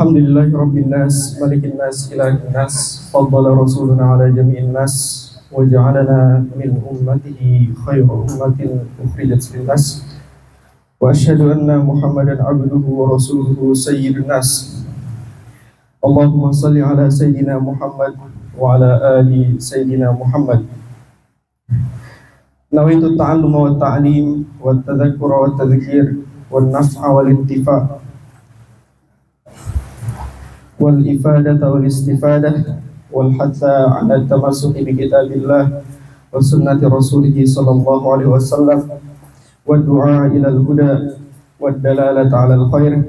Alhamdulillahi Rabbil Nas, Malikin Nas, Ilahin Nas, Faddala Rasuluna ala jami'in nas, wa ja'alana min ummatihi khayra ummatin ukhrijat linnas, wa asyhadu anna Muhammadan abduhu wa rasuluhu sayyidun nas. Allahumma salli ala Sayyidina Muhammad wa ala ali Sayyidina Muhammad. Nawaitu ta'alluma wa ta'lim wa tadhakkura wa tadhkir wa naf'a wal intifa' wal ifadata wal istifadah wal hatha ala tamassuki bi kitabillah wa sunnati rasulih sallallahu alaihi wasallam wa du'a ila al-huda wa dalalata ala al-khair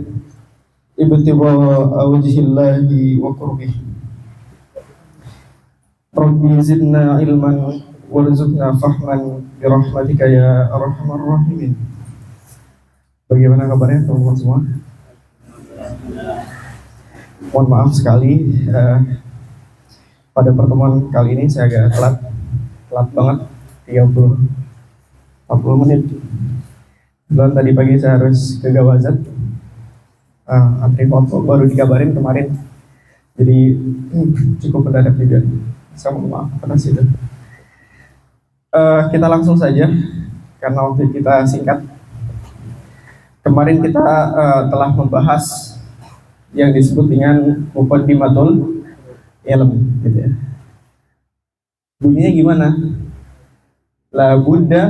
ibtigha'a wajhillahi wa qurbih. Rabbi zidna ilman warzuqna fahman bi rahmatika ya arhamar rahimin. Bagaimana kabarnya teman-teman semua? Mohon maaf sekali pada pertemuan kali ini saya agak telat banget 40 menit. Dan tadi pagi saya harus ke Gawazat, antri foto baru dikabarin kemarin, jadi cukup mendadak juga. Saya mohon maaf atas itu. Kita langsung saja karena waktu kita singkat. Kemarin kita telah membahas yang disebut dengan muqaddimatul ilm, gitu ya. Bunyinya gimana? La budda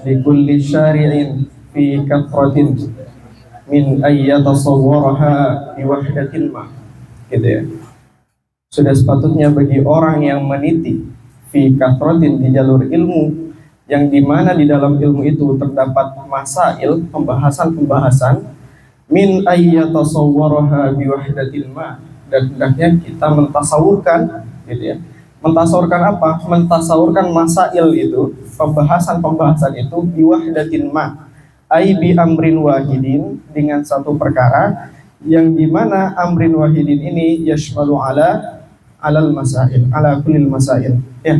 li kulli syari'in fi kathratin min ayyatasawwaraha bi wahdatin ma, gitu ya. Sudah sepatutnya bagi orang yang meniti fi kathratin di jalur ilmu, yang dimana di dalam ilmu itu terdapat masail, pembahasan-pembahasan min ayyatasawwaraha biwahdatil ma, dan hendaknya kita mentasawurkan, gitu ya. Mentasawurkan apa? Mentasawurkan masail itu, pembahasan-pembahasan itu biwahdatil ma, ai bi amrin wahidin, dengan satu perkara yang dimana amrin wahidin ini yashmalu alal masail, ala kulil masail, ya.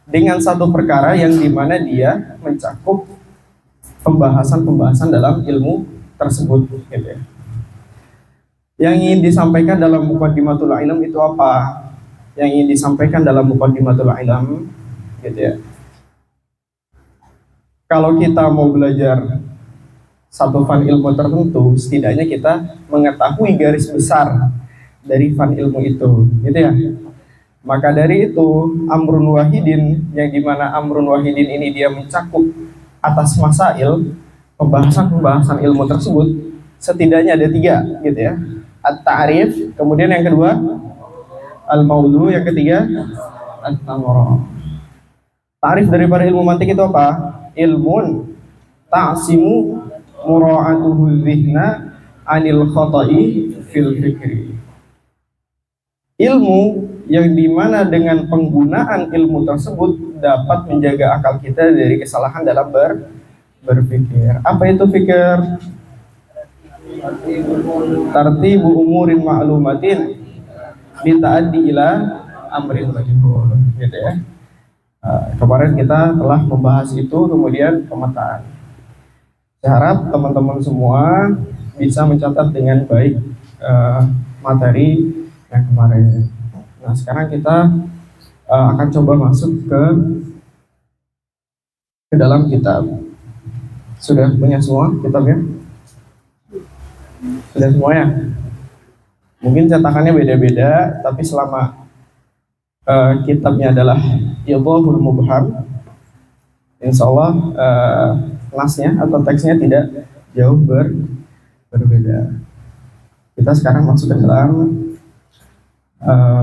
Dengan satu perkara yang dimana dia mencakup pembahasan-pembahasan dalam ilmu tersebut, gitu ya. Yang ingin disampaikan dalam muqaddimatul ilm itu apa? Yang ingin disampaikan dalam muqaddimatul ilm, gitu ya. Kalau kita mau belajar satu fan ilmu tertentu, setidaknya kita mengetahui garis besar dari fan ilmu itu, gitu ya. Maka dari itu amrun wahidin, yang dimana amrun wahidin ini dia mencakup atas masail, pembahasan-pembahasan ilmu tersebut, setidaknya ada 3, gitu ya. At-ta'rif, kemudian yang kedua al-maudhu, yang ketiga at-tamara. Ta'rif daripada ilmu mantik itu apa? Ilmun ta'simu mura'atuhu dhihna anil khata'i fil fikri. Ilmu yang dimana dengan penggunaan ilmu tersebut dapat menjaga akal kita dari kesalahan dalam berpikir. Apa itu fikir? Tartibu umurin ma'lumatin bita'addi ila amrin majhul, gitu ya. Kemarin kita telah membahas itu, kemudian pemetaan. Saya harap teman-teman semua bisa mencatat dengan baik materi yang kemarin. Nah, sekarang kita akan coba masuk ke dalam kitab. Sudah punya semua kitabnya? Sudah semua ya? Mungkin cetakannya beda-beda, tapi selama kitabnya adalah Idhahul Mubham, insya Allah nasnya atau teksnya tidak jauh berbeda. Kita sekarang masuk ke dalam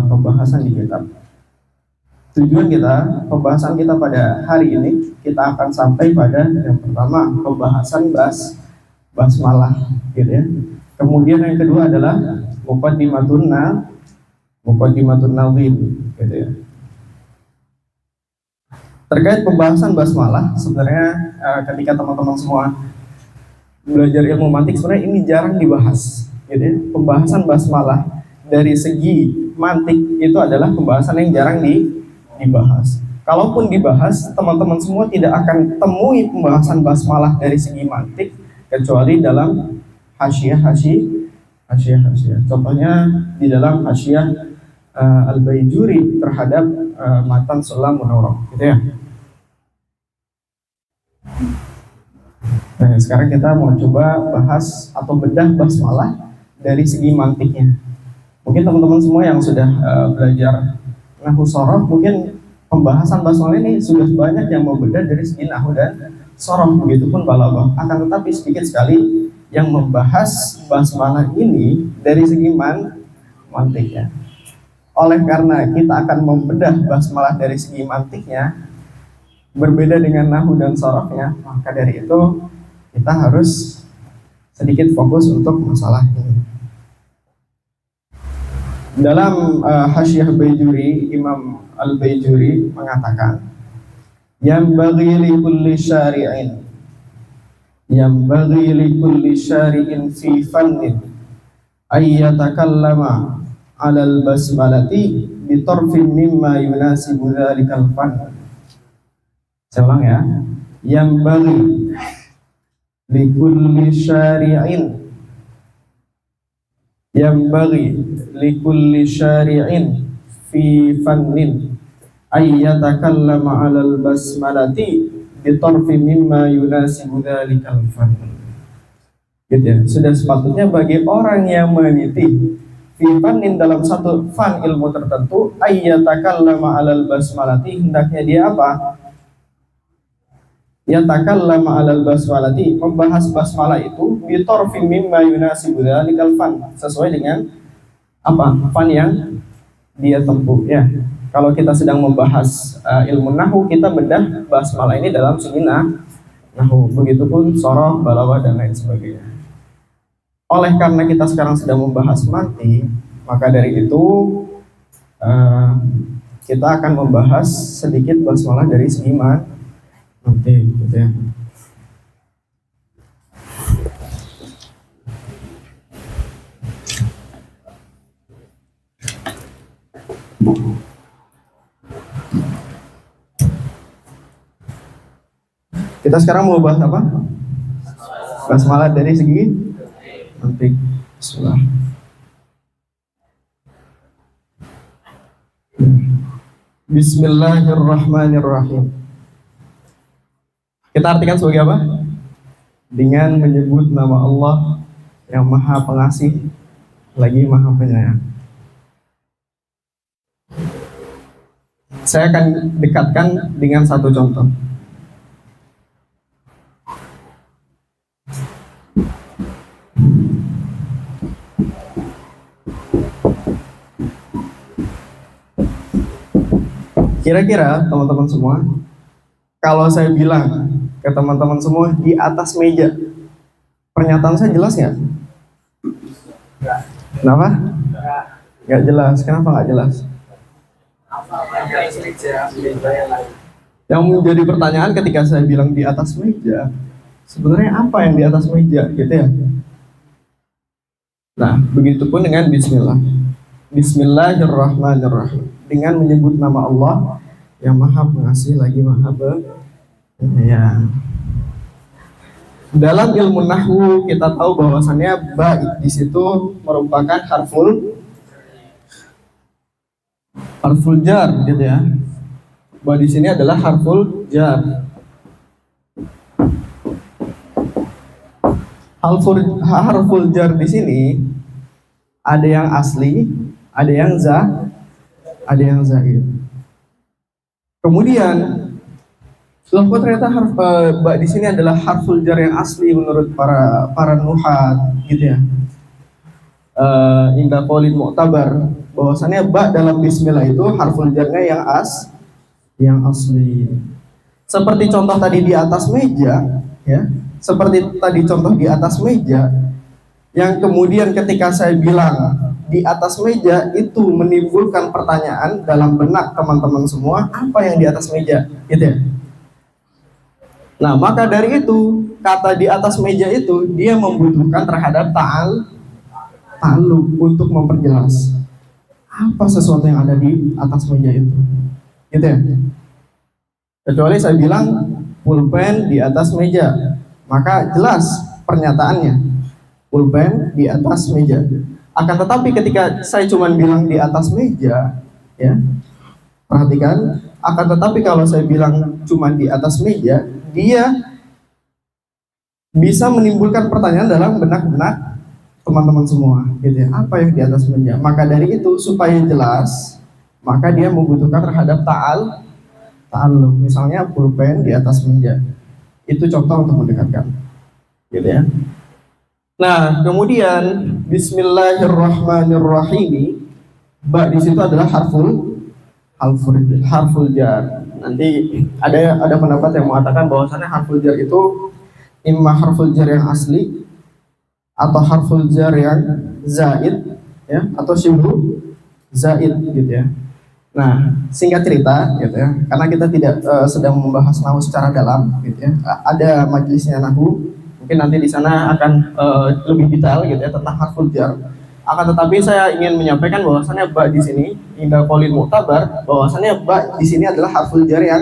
pembahasan di kitab. Tujuan kita, pembahasan kita pada hari ini, kita akan sampai pada yang pertama, pembahasan basmalah, gitu ya. Kemudian yang kedua adalah muqaddimatun nazim, gitu ya. Terkait pembahasan basmalah, sebenarnya ketika teman-teman semua belajar ilmu mantik, sebenarnya ini jarang dibahas, gitu ya. Pembahasan basmalah dari segi mantik itu adalah pembahasan yang jarang dibahas. Kalaupun dibahas, teman-teman semua tidak akan temui pembahasan basmalah dari segi mantik kecuali dalam Hasyiah. Contohnya di dalam hasyiah Al-Baijuri terhadap matan Sulam Munawwarah, gitu ya. Nah, sekarang kita mau coba bahas atau bedah basmalah dari segi mantiknya. Mungkin teman-teman semua yang sudah belajar nahwu sorof, mungkin pembahasan basmalah ini sudah banyak yang mau bedah dari segi nahwu dan sorof, begitupun balaghah. Akan tetapi sedikit sekali yang membahas basmalah ini dari segi mantiknya. Oleh karena kita akan membedah basmalah dari segi mantiknya, berbeda dengan nahwu dan sorofnya, maka dari itu kita harus sedikit fokus untuk masalah ini. Dalam hasyiah Baijuri, Imam Al-Baijuri mengatakan, yang bagi likulli syari'in fi fannin ayyatakallama 'alal basmalati bitarfin mimma yunasibu dzalikal fan. Saya ulang ya. Yang bagi likulli syari'in fi fannin ayyatakallama 'alal basmalati bitarfin mimma yunasibu dzalikal fan. Gitu ya. Sudah sepatutnya bagi orang yang meneliti fifanin dalam satu fan ilmu tertentu ayyatakallama 'alal basmalati, hendaknya dia apa? Yatakallama 'alal basmalati, membahas basmalah itu bitarfin mimma yunasibu dzalikal fan, sesuai dengan apa? Fan yang dia tempuh ya. Kalau kita sedang membahas ilmu nahwu, kita bedah basmalah ini dalam segi nahwu, begitupun sorof, balaghah dan lain sebagainya. Oleh karena kita sekarang sedang membahas mantik, maka dari itu kita akan membahas sedikit basmalah dari segi mantik, gitu ya. Kita sekarang mau bahas apa? Basmalah dari segi mantik. Bismillah. Bismillahirrahmanirrahim. Kita artikan sebagai apa? Dengan menyebut nama Allah yang Maha Pengasih lagi Maha Penyayang. Saya akan dekatkan dengan satu contoh. Kira-kira teman-teman semua, kalau saya bilang ke teman-teman semua di atas meja, pernyataan saya jelas nggak? Kenapa? Nggak jelas. Kenapa nggak jelas? Yang menjadi pertanyaan ketika saya bilang di atas meja, sebenarnya apa yang di atas meja, gitu ya? Nah, begitupun dengan Bismillah. Bismillahirrahmanirrahim. Dengan menyebut nama Allah yang Maha Pengasih lagi Maha Penyayang. Dalam ilmu nahwu kita tahu bahwasannya ba di situ merupakan harful jar, gitu ya. Ba di sini adalah harful jar. Harful jar di sini ada yang asli, ada yang zaid. Kemudian, loh kok ternyata ba di sini adalah harful jar yang asli menurut para nuhat, gitu ya. Indah qaulin mu'tabar, bahwasannya ba dalam bismillah itu harful jarnya yang asli. Seperti contoh tadi di atas meja, ya. Seperti tadi contoh di atas meja, yang kemudian ketika saya bilang di atas meja itu menimbulkan pertanyaan dalam benak teman-teman semua, apa yang di atas meja, gitu ya. Nah, maka dari itu kata di atas meja itu dia membutuhkan terhadap ta'alluq untuk memperjelas apa sesuatu yang ada di atas meja itu, gitu ya. Kecuali saya bilang pulpen di atas meja, maka jelas pernyataannya. pulpen di atas meja. Akan tetapi ketika saya cuma bilang di atas meja, ya, perhatikan. Akan tetapi kalau saya bilang cuma di atas meja, dia bisa menimbulkan pertanyaan dalam benak-benak teman-teman semua, gitu ya. Apa yang di atas meja? Maka dari itu supaya jelas, maka dia membutuhkan terhadap ta'alluq. Misalnya pulpen di atas meja. Itu contoh untuk mendekatkan, gitu ya. Nah, kemudian Bismillahirrahmanirrahim. Ba di situ adalah harful jar. Nanti ada pendapat yang mengatakan bahwasannya harful jar itu imma harful jar yang asli atau harful jar yang zaid, ya, atau syibhu zaid, gitu ya. Nah, singkat cerita, gitu ya, karena kita tidak sedang membahas nahwu secara dalam, gitu ya. Ada majelisnya nahwu. Mungkin nanti di sana akan lebih detail, gitu ya, tentang harful jar. Akan tetapi saya ingin menyampaikan bahwasannya ba di sini inda qaulil mu'tabar, bahwasannya ba di sini adalah harful jar yang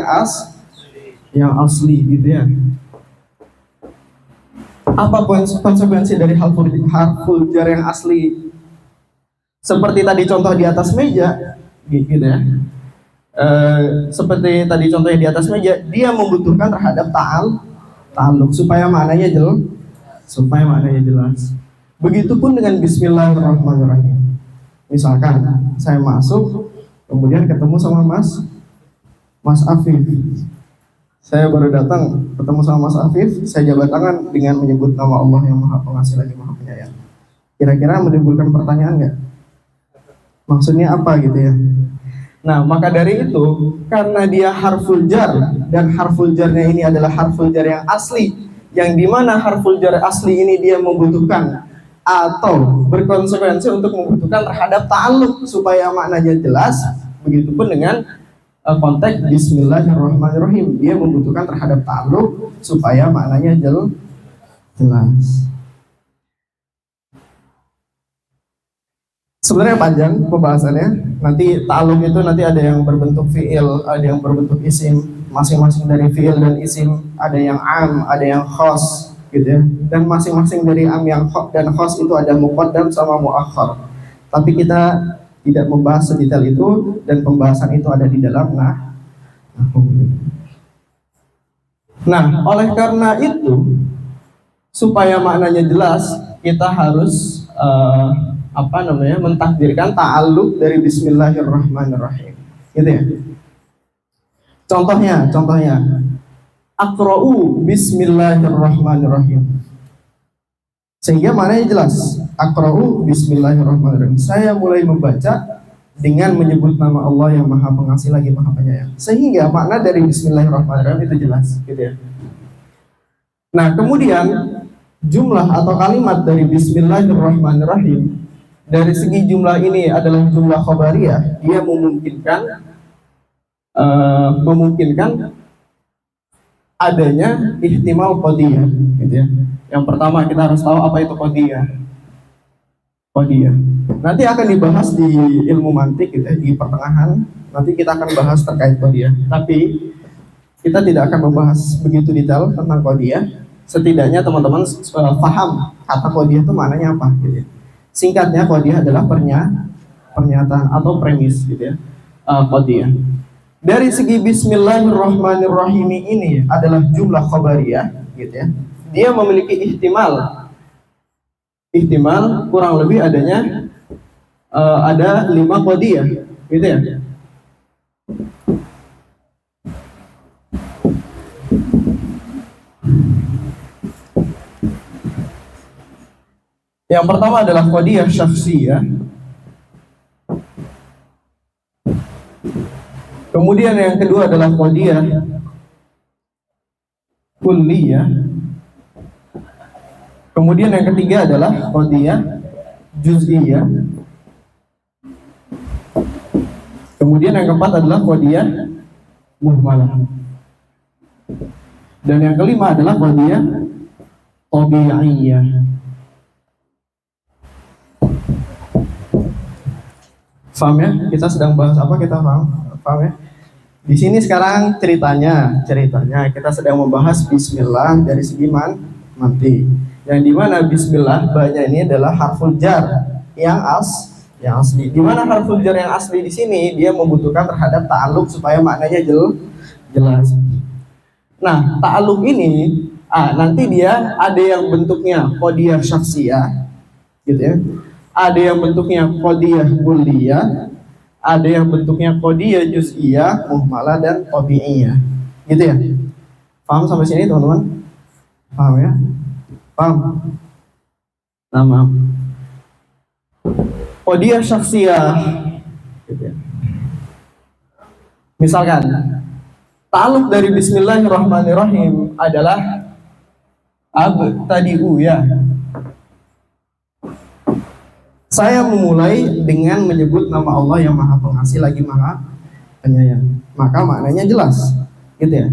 asli, gitu ya. Apa konsekuensi dari harful jar yang asli? Seperti tadi contoh di atas meja, gitu ya. Seperti tadi contohnya di atas meja, dia membutuhkan terhadap ta'alluq supaya maknanya jelas. Begitupun dengan Bismillahirrahmanirrahim. Misalkan saya masuk, kemudian ketemu sama Mas Afif. Saya baru datang, ketemu sama Mas Afif, saya jabat tangan dengan menyebut nama Allah yang Maha Pengasih lagi Maha Penyayang. Kira-kira menimbulkan pertanyaan nggak? Maksudnya apa, gitu ya? Nah, maka dari itu, karena dia harful jar, dan harful jarnya ini adalah harful jar yang asli, yang dimana harful jar asli ini dia membutuhkan atau berkonsekuensi untuk membutuhkan terhadap ta'alluq supaya maknanya jelas. Begitupun dengan konteks Bismillahirrahmanirrahim, dia membutuhkan terhadap ta'alluq supaya maknanya jelas. Sebenarnya panjang pembahasannya. Nanti ta'alluq itu nanti ada yang berbentuk fi'il, ada yang berbentuk isim. Masing-masing dari fi'il dan isim ada yang am, ada yang khos, gitu ya. Dan masing-masing dari am yang dan khos itu ada muqaddam sama muakhar. Tapi kita tidak membahas sedetail itu, dan pembahasan itu ada di dalam Nah, oleh karena itu, supaya maknanya jelas, kita harus mentakdirkan ta'alluq dari Bismillahirrahmanirrahim, gitu ya. Contohnya Aqra'u Bismillahirrahmanirrahim, sehingga maknanya jelas. Aqra'u Bismillahirrahmanirrahim, saya mulai membaca dengan menyebut nama Allah yang Maha Pengasih lagi Maha Penyayang, sehingga makna dari Bismillahirrahmanirrahim itu jelas, gitu ya. Nah, kemudian jumlah atau kalimat dari Bismillahirrahmanirrahim, dari segi jumlah ini adalah jumlah khobariyah, dia memungkinkan adanya ihtimal qadiyah, gitu ya. Yang pertama kita harus tahu apa itu qadiyah. Nanti akan dibahas di ilmu mantik, gitu ya, di pertengahan. Nanti kita akan bahas terkait qadiyah. Tapi kita tidak akan membahas begitu detail tentang qadiyah. Setidaknya teman-teman paham kata qadiyah itu maknanya apa, gitu ya. Singkatnya, qadiyah adalah pernyataan atau premis, gitu ya. Qadiyah. Dari segi Bismillahirrahmanirrahim ini adalah jumlah khabariyah, gitu ya. Dia memiliki ihtimal kurang lebih adanya ada 5 qadiyah, gitu ya. Yang pertama adalah qadiyah syakhsiyah. Kemudian yang kedua adalah qadiyah kulliyah. Kemudian yang ketiga adalah qadiyah juz'iyah. Kemudian yang keempat adalah qadiyah muhmalah. Dan yang kelima adalah qadiyah tabi'iyah. Paham ya? Kita sedang bahas apa? Kita paham ya? Di sini sekarang ceritanya kita sedang membahas Bismillah dari segi mantik. Yang dimana bismillah banyak ini adalah harful jar yang asli. Dimana harful jar yang asli di sini dia membutuhkan terhadap ta'alluq supaya maknanya jelas. Nah, ta'alluq ini nanti dia ada yang bentuknya qadiyah syakhsiyah, gitu ya. Ada yang bentuknya qadiyah kulliyah, ada yang bentuknya qadiyah juz'iyah, muhmalah dan tabi'iyah. Gitu ya. Paham sampai sini, teman-teman? Paham ya? Paham? Nama qadiyah syakhsiyah, gitu ya. Misalkan ta'alluq dari bismillahirrahmanirrahim adalah abtadi'u ya. Saya memulai dengan menyebut nama Allah yang Maha Pengasih lagi Maha Penyayang. Maka maknanya jelas, gitu ya.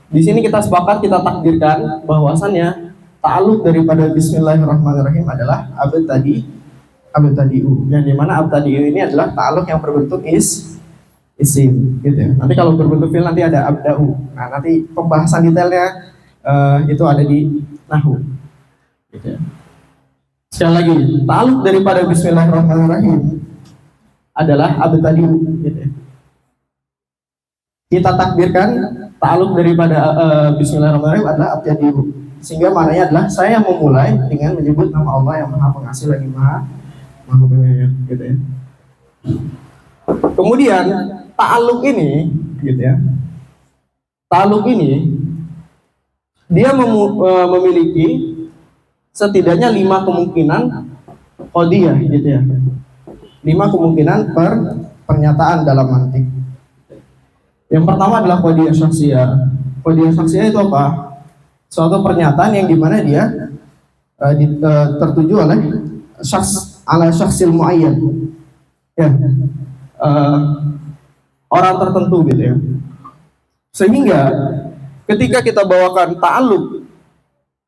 Di sini kita sepakat, kita takdirkan bahwasannya ta'alluq daripada bismillahirrahmanirrahim adalah abtadi'u. Yang dimana abtadi'u ini adalah ta'alluq yang berbentuk isim, gitu ya. Nanti kalau berbentuk fi'il nanti ada abda'u. Nah, nanti pembahasan detailnya itu ada di nahwu, gitu ya. Sekali lagi, ta'alluq daripada bismillahirrahmanirrahim adalah abtadi'u, gitu ya. Kita takdirkan ta'alluq daripada bismillahirrahmanirrahim adalah abtadi'u, sehingga maknanya adalah saya memulai dengan menyebut nama Allah yang Maha Pengasih lagi Maha Penyayang, gitu ya. Kemudian ta'alluq ini, gitu ya. Ta'alluq ini dia memiliki setidaknya 5 kemungkinan qadiyah, gitu ya. 5 kemungkinan pernyataan dalam mantik. Yang pertama adalah qadiyah syakhsiyah. Qadiyah syakhsiyah itu apa? Suatu pernyataan yang dimana dia tertuju oleh syakhsil muayyan, ya, orang tertentu, gitu ya. Sehingga ketika kita bawakan ta'alluq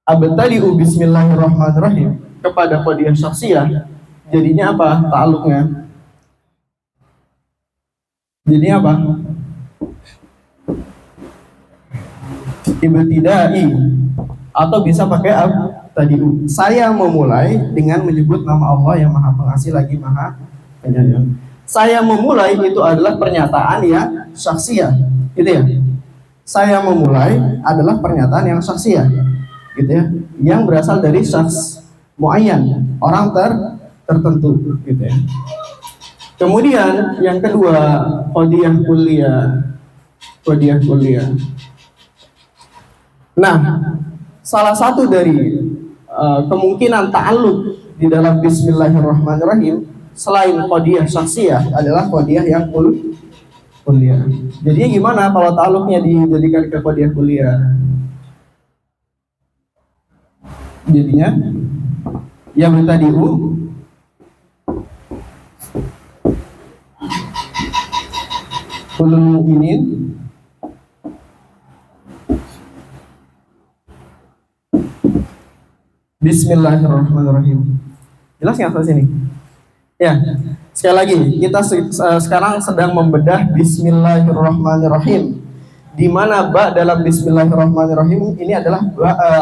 abtadi'u bismillahirrahmanirrahim kepada qadiyah syakhsiyah, jadinya apa ta'alluqnya? Jadinya apa? Ibtidai, atau bisa pakai abtadi'u. Saya memulai dengan menyebut nama Allah yang Maha Pengasih lagi Maha Penyayang. Saya memulai itu adalah pernyataan yang syakhsiyah, gitu ya. Saya memulai adalah pernyataan yang syakhsiyah, gitu ya, yang berasal dari syakhs muayyan, orang tertentu, gitu ya. Kemudian yang kedua, qadiyah kulliyah. Nah, salah satu dari kemungkinan ta'alluq di dalam bismillahirrahmanirrahim selain qadiyah syakhsiyah adalah qadiyah yang kulliyah. Jadinya gimana kalau ta'alluqnya dijadikan ke qadiyah kulliyah? Jadinya yang bertadi'u kullul mu'minin bismillahirrahmanirrahim. Jelas nggak sampai sini? Ya, sekali lagi kita sekarang sedang membedah bismillahirrahmanirrahim, di mana ba dalam bismillahirrahmanirrahim ini adalah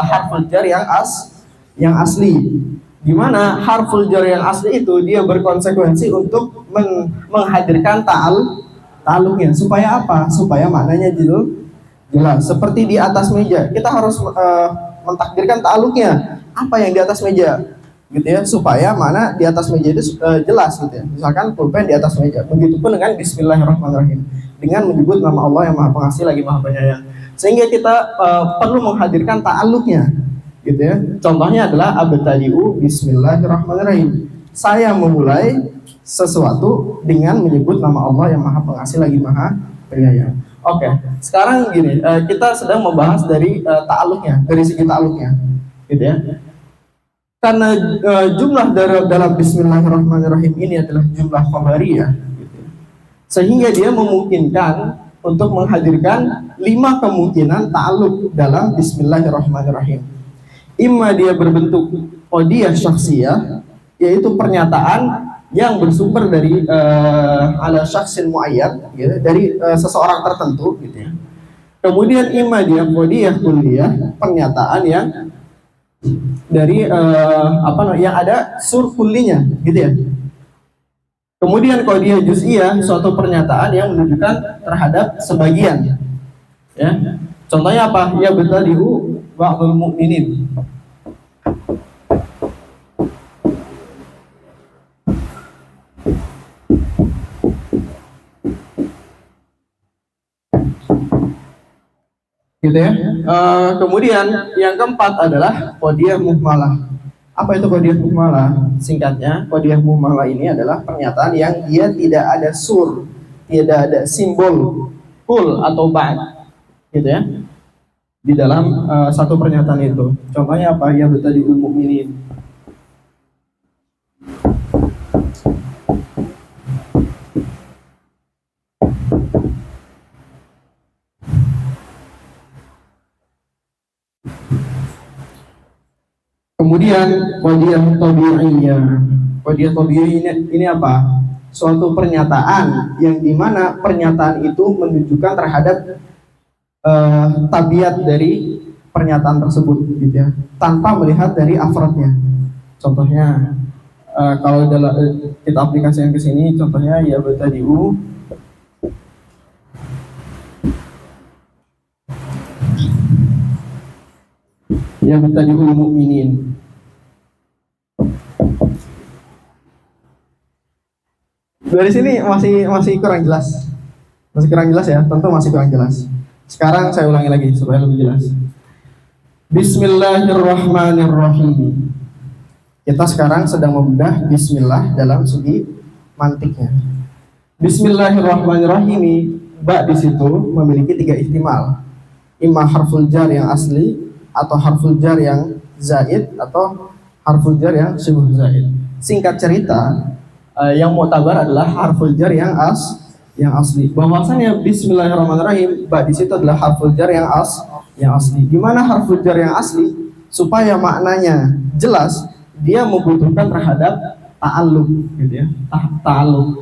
harful jar yang asli, di mana harful jar yang asli itu dia berkonsekuensi untuk menghadirkan ta'alluqnya. Supaya apa? Supaya maknanya jelas. Seperti di atas meja, kita harus mentakdirkan ta'alluqnya. Apa yang di atas meja, gitu ya, supaya mana di atas meja itu jelas, gitu ya. Misalkan pulpen di atas meja. Begitupun dengan bismillahirrahmanirrahim, dengan menyebut nama Allah yang Maha Pengasih lagi Maha Penyayang. Sehingga kita perlu menghadirkan ta'alluqnya, gitu ya. Contohnya adalah abtadi'u bismillahirrahmanirrahim. Saya memulai sesuatu dengan menyebut nama Allah yang Maha Pengasih lagi Maha Penyayang. Oke, sekarang gini, kita sedang membahas dari ta'alluqnya, dari segi ta'alluqnya, gitu ya. Karena jumlah dalam bismillahirrahmanirrahim ini adalah jumlah khabariyah, gitu, sehingga dia memungkinkan untuk menghadirkan 5 kemungkinan ta'alluq dalam bismillahirrahmanirrahim. Imma dia berbentuk qadiyah syakhsiyah, yaitu pernyataan yang bersumber dari ala syakhsin muayyan, gitu, dari seseorang tertentu, gitu ya. Kemudian imma dia qadiyah kulliyah, pernyataan yang dari yang ada sur kullinya, gitu ya. Kemudian qadiyah juz'iyah, suatu pernyataan yang menunjukkan terhadap sebagian. Ya. Contohnya apa? Ya betadiu ba'dul mu'minin. Gitu ya. Kemudian yang keempat adalah qadiyah muhmalah. Apa itu qadiyah muhmalah? Singkatnya, qadiyah muhmalah ini adalah pernyataan yang dia tidak ada sur, tidak ada simbol kul atau ba'd, gitu ya, di dalam satu pernyataan itu. Contohnya apa? Ya betadiul mu'minin. Kemudian qadiyah tabi'iyah. Qadiyah tabi'iyah ini apa? Suatu pernyataan yang dimana pernyataan itu menunjukkan terhadap tabiat dari pernyataan tersebut, gitu ya, tanpa melihat dari afrodnya. Contohnya kalau dalam kita aplikasikan ke sini, contohnya ya betadiu ya betadiul mu'minin. Dari sini masih kurang jelas. Masih kurang jelas ya, tentu masih kurang jelas. Sekarang saya ulangi lagi supaya lebih jelas. Bismillahirrahmanirrahim. Kita sekarang sedang membedah bismillah dalam segi mantiknya. Bismillahirrahmanirrahim, ba di situ memiliki 3 ihtimal. Imma harful jar yang asli, atau harful jar yang zaid, atau harful jar yang syibh zaid. Singkat cerita, yang mu'tabar adalah harful jar yang asli. Bahwasanya bismillahirrahmanirrahim, ba di situ adalah harful jar yang asli. Di mana harful jar yang asli? Supaya maknanya jelas, dia membutuhkan terhadap ta'alluq, gitu ya. Ta'alluq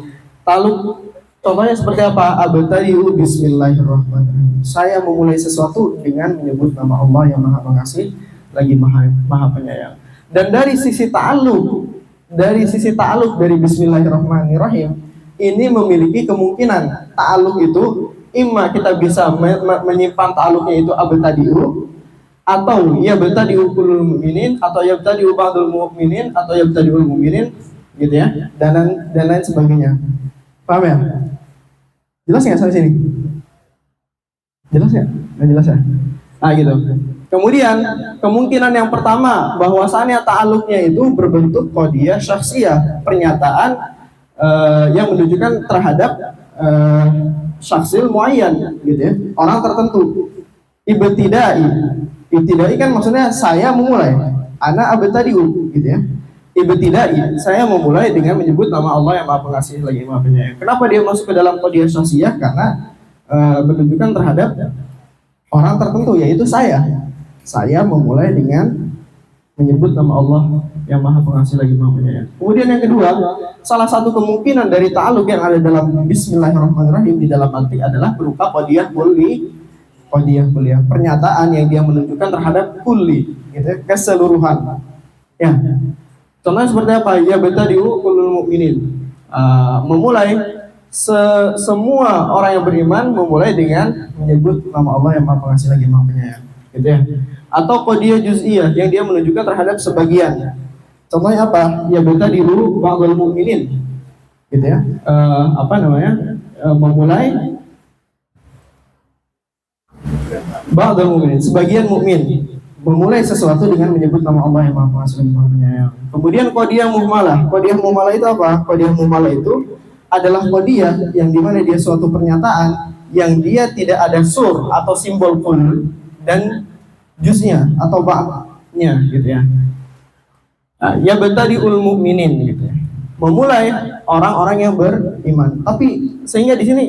contohnya seperti apa? Abtadi'u bismillahirrahmanirrahim. Saya memulai sesuatu dengan menyebut nama Allah yang Maha Pengasih lagi Maha Penyayang. Dan dari sisi ta'alluq dari bismillahirrahmanirrahim ini memiliki kemungkinan ta'alluq itu imma kita bisa menyimpan ta'alluqnya itu abtadi'u, atau ya betadi'u kullul mu'minin, atau ya betadi'u ba'dul mu'minin, atau ya betadi'ul mu'minin, gitu ya, dan lain sebagainya. Paham ya? Jelas nggak sampai sini? Jelas ya? Nggak jelas ya? Nah gitu. Kemudian kemungkinan yang pertama, bahwasannya ta'alluqnya itu berbentuk qadiyah syakhsiyah, pernyataan yang menunjukkan terhadap syakhsil muayyan, gitu ya, orang tertentu. Ibtidai kan maksudnya saya memulai, ana abtadi'u, gitu ya. Ibtidai, saya memulai dengan menyebut nama Allah yang Maha Pengasih lagi Maha Penyayang. Kenapa dia masuk ke dalam qadiyah syakhsiyah? Karena menunjukkan terhadap orang tertentu, yaitu saya. Saya memulai dengan menyebut nama Allah yang Maha Pengasih lagi Maha Penyayang. Kemudian yang kedua, salah satu kemungkinan dari ta'alluq yang ada dalam bismillahirrahmanirrahim di dalam mantik adalah berupa qadiyah kulliyah, pernyataan yang dia menunjukkan terhadap kulli, gitu ya, keseluruhan. Ya. Contohnya seperti apa? Ya betadi'u kullul mu'minin. Memulai semua orang yang beriman memulai dengan menyebut nama Allah yang Maha Pengasih lagi Maha Penyayang, gitu ya. Atau qadiyah juz'iyah yang dia menunjukkan terhadap sebagian. Contohnya apa? Ya betadi'u ba'dul mu'minin, gitu ya. Memulai ba'dul mu'minin, sebagian mukmin, memulai sesuatu dengan menyebut nama Allah yang Maha Pengasih lagi Maha Penyayang. Kemudian qadiyah muhmalah. Qadiyah muhmalah itu apa? Qadiyah muhmalah itu adalah qadiyah yang dimana dia suatu pernyataan yang dia tidak ada sur atau simbol kul dan juznya atau ba'nya, gitu ya. Ya betadi'ul mu'minin, gitu ya. Memulai orang-orang yang beriman. Tapi sehingga di sini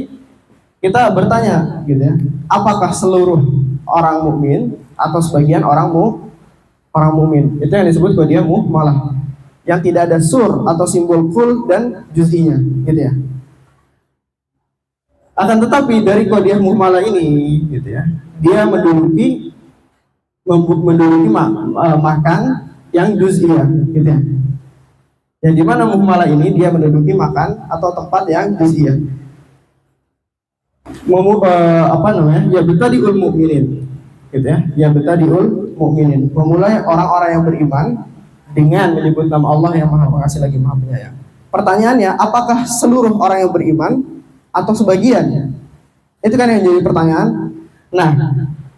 kita bertanya, gitu ya, apakah seluruh orang mukmin atau sebagian orang mukmin? Itu yang disebut qadiyah muhmalah, yang tidak ada sur atau simbol kul dan juz'inya, gitu ya. Akan tetapi dari qadiyah muhmalah ini, gitu ya, dia menduduki menduduki makan yang juz'iyah, gitu ya. Yang dimana muhmalah ini dia menduduki makan atau tempat yang juz'iyah. Apa namanya? Ya betadiul mu'minin, gitu ya. Ya betadiul mu'minin, memulai orang-orang yang beriman dengan menyebut nama Allah yang Maha Pengasih lagi Maha Penyayang. Pertanyaannya, apakah seluruh orang yang beriman atau sebagian? Itu kan yang jadi pertanyaan. Nah,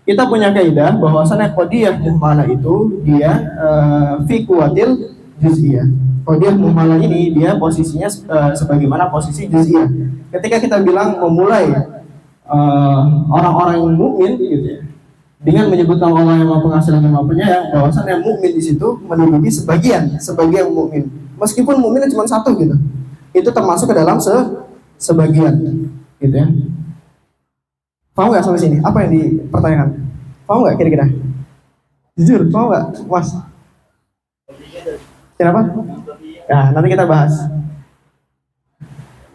kita punya kaidah bahwasannya qadiyah muhmalah itu dia fi kuwatil juz'iyah. Qadiyah muhmalah ini dia posisinya sebagaimana posisi juz'iyah. Ketika kita bilang memulai orang-orang yang mukmin gitu ya, dengan menyebut nama Allah yang Maha Pengasih lagi Maha Penyayang, bahwasannya mukmin di situ menduduki sebagian mukmin. Meskipun mukminnya cuma satu gitu. Itu termasuk ke dalam sebagian gitu ya. Paham nggak sampai sini? Apa yang dipertanyakan? Paham nggak kira-kira? Jujur, paham nggak, Mas? Kenapa? Nah, nanti kita bahas.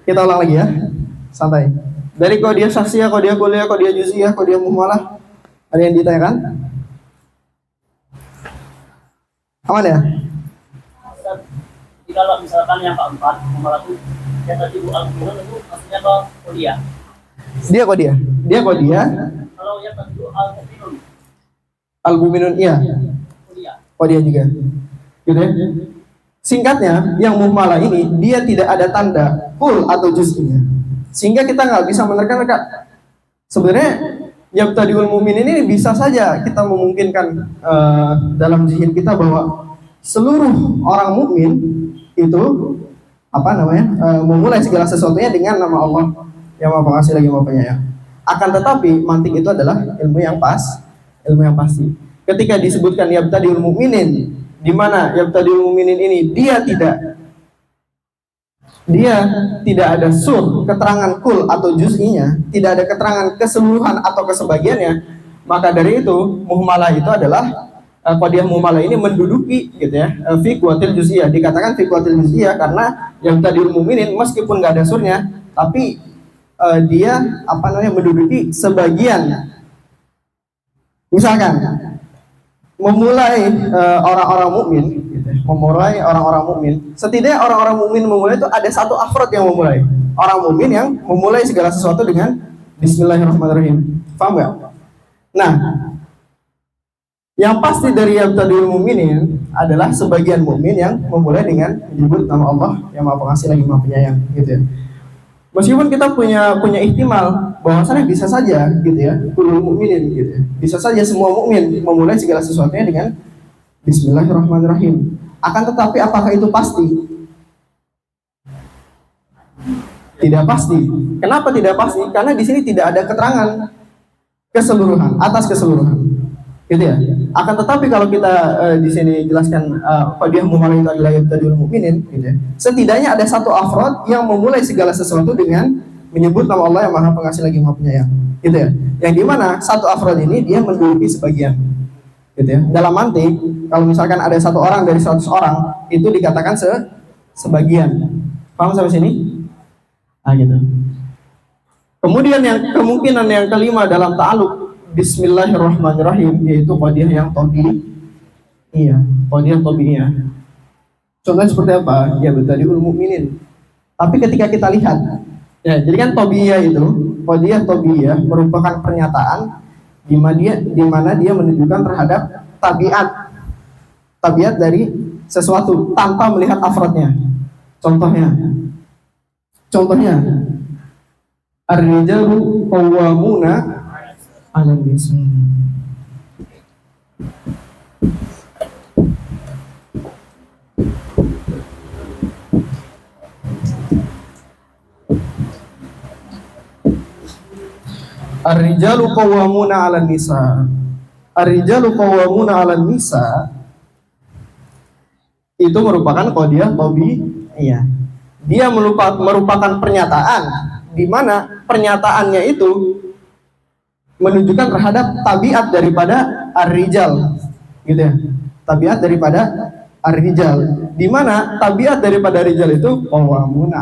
Kita ulang lagi ya, santai. Dari qadiyah syakhsiyah, qadiyah kulliyah, qadiyah juz'iyah, qadiyah muhmalah, ada yang ditanyakan? Aman ya? Kalau misalkan yang keempat, muhmalah itu yang tadi al-muhmalah itu maksudnya ke kuliah. Dia qadiyah. Kalau yang tadi al-mu'minun. Al-mu'minun iya. Qadiyah juga. Gitu ya. Singkatnya, yang muhmalah ini dia tidak ada tanda full atau juz'iyah. Sehingga kita nggak bisa menerka-nerka. Sebenarnya yabtadiul mu'min ini bisa saja kita memungkinkan dalam zihin kita bahwa seluruh orang mukmin itu memulai segala sesuatunya dengan nama Allah yang Maha Pengasih lagi Maha Penyayang. Akan tetapi mantik itu adalah ilmu yang pasti. Ketika disebutkan yabtadiul mu'minin, di mana yabtadiul mu'minin ini dia tidak ada keterangan kul atau juz'inya, tidak ada keterangan keseluruhan atau kesebagiannya, maka dari itu muhmalah itu adalah qadiyah muhmalah ini menduduki gitu ya fi kuwatil juz'iyah. Dikatakan fi kuwatil juz'iyah karena yabtadiul mu'minin meskipun nggak ada surnya, tapi dia menduduki sebagian. Misalkan memulai orang-orang mukmin gitu, memulai orang-orang mukmin, setidaknya orang-orang mukmin memulai itu ada satu afrod yang memulai. Orang mukmin yang memulai segala sesuatu dengan bismillahirrahmanirrahim. Paham nggak? Nah, yang pasti dari yabtadiul mu'minin adalah sebagian mukmin yang memulai dengan menyebut nama Allah yang Maha Pengasih lagi Maha Penyayang gitu ya. Meskipun kita punya ihtimal bahwasanya bisa saja gitu ya, kulul mukminin gitu ya. Bisa saja semua mukmin memulai segala sesuatunya dengan bismillahirrahmanirrahim. Akan tetapi apakah itu pasti? Tidak pasti. Kenapa tidak pasti? Karena di sini tidak ada keterangan atas keseluruhan. Gitu ya. Akan tetapi kalau kita di sini jelaskan qadiyah muhmalah itu adalah yabtadiul mu'minin gitu ya. Setidaknya ada satu afrod yang memulai segala sesuatu dengan menyebut nama Allah yang Maha Pengasih lagi Maha Penyayang. Gitu ya. Yang dimana satu afrod ini dia menduduki sebagian. Gitu ya. Dalam mantik, kalau misalkan ada satu orang dari 100 orang, itu dikatakan sebagian. Paham sampai sini? Nah, gitu. Kemudian kemungkinan yang kelima dalam ta'aluk bismillahirrahmanirrahim, yaitu qadiyah yang tabi'iyah. Qadiyah tabi'iyah. Contohnya seperti apa? Ya betadiul mu'minin. Tapi ketika kita lihat, ya jadi kan tabi'iyah itu, qadiyah tabi'iyah merupakan pernyataan di mana dia menunjukkan terhadap tabiat dari sesuatu tanpa melihat afrodnya. Contohnya ar-rijalu qawwamuna 'alan nisa. Ar-rijalu qawwamuna 'alan nisa. Ar-rijalu qawwamuna 'alan nisa itu merupakan qadiyah tabi'iyah. Dia merupakan pernyataan di mana pernyataannya itu menunjukkan terhadap tabiat daripada ar-rijal, gitu ya. Tabiat daripada ar-rijal, di mana tabiat daripada rijal itu qawwamuna